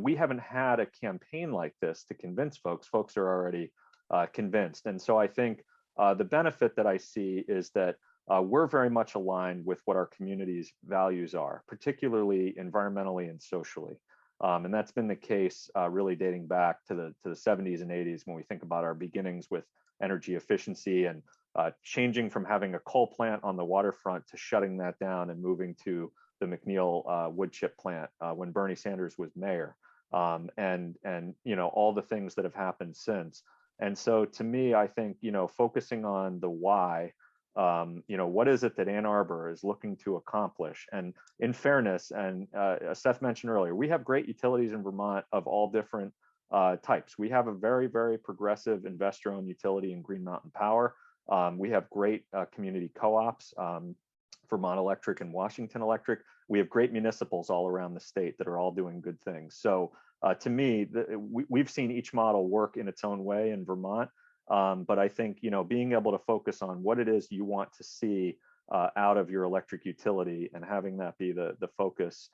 we haven't had a campaign like this to convince folks. Folks are already convinced. And so I think the benefit that I see is that we're very much aligned with what our community's values are, particularly environmentally and socially. And that's been the case really dating back to the 70s and 80s, when we think about our beginnings with energy efficiency and changing from having a coal plant on the waterfront to shutting that down and moving to the McNeil wood chip plant when Bernie Sanders was mayor, and all the things that have happened since. And so to me, I think, focusing on the why, what is it that Ann Arbor is looking to accomplish? And in fairness, and Seth mentioned earlier, we have great utilities in Vermont of all different types. We have a very, very progressive investor-owned utility in Green Mountain Power. We have great community co-ops, Vermont Electric and Washington Electric. We have great municipals all around the state that are all doing good things. So to me, we've seen each model work in its own way in Vermont. But I think, being able to focus on what it is you want to see out of your electric utility, and having that be the focus,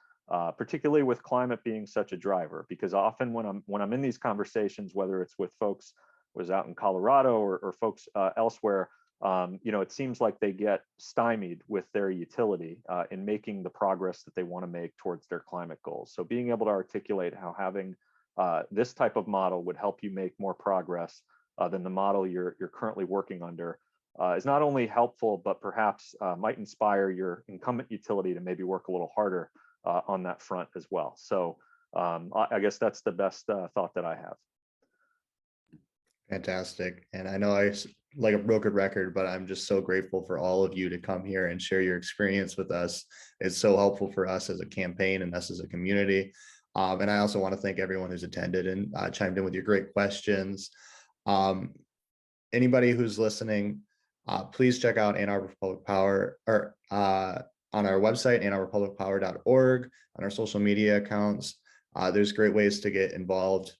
particularly with climate being such a driver, because often when I'm in these conversations, whether it's with folks was out in Colorado or folks elsewhere, it seems like they get stymied with their utility in making the progress that they want to make towards their climate goals. So being able to articulate how having this type of model would help you make more progress than the model you're currently working under is not only helpful, but perhaps might inspire your incumbent utility to maybe work a little harder on that front as well. So I guess that's the best thought that I have. Fantastic. And I know I like a broken record, but I'm just so grateful for all of you to come here and share your experience with us. It's so helpful for us as a campaign and us as a community. And I also want to thank everyone who's attended and chimed in with your great questions. Anybody who's listening, please check out Ann Arbor Public Power or on our website, annarborpublicpower.org, on our social media accounts. There's great ways to get involved.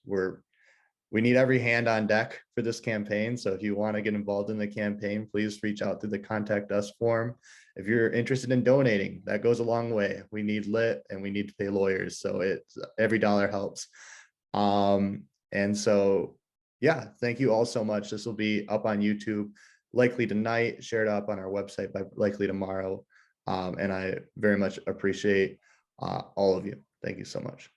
We need every hand on deck for this campaign. So if you want to get involved in the campaign, please reach out through the contact us form. If you're interested in donating, that goes a long way. We need lit and we need to pay lawyers. So every dollar helps. And so, yeah, thank you all so much. This will be up on YouTube likely tonight, shared up on our website by likely tomorrow. And I very much appreciate all of you. Thank you so much.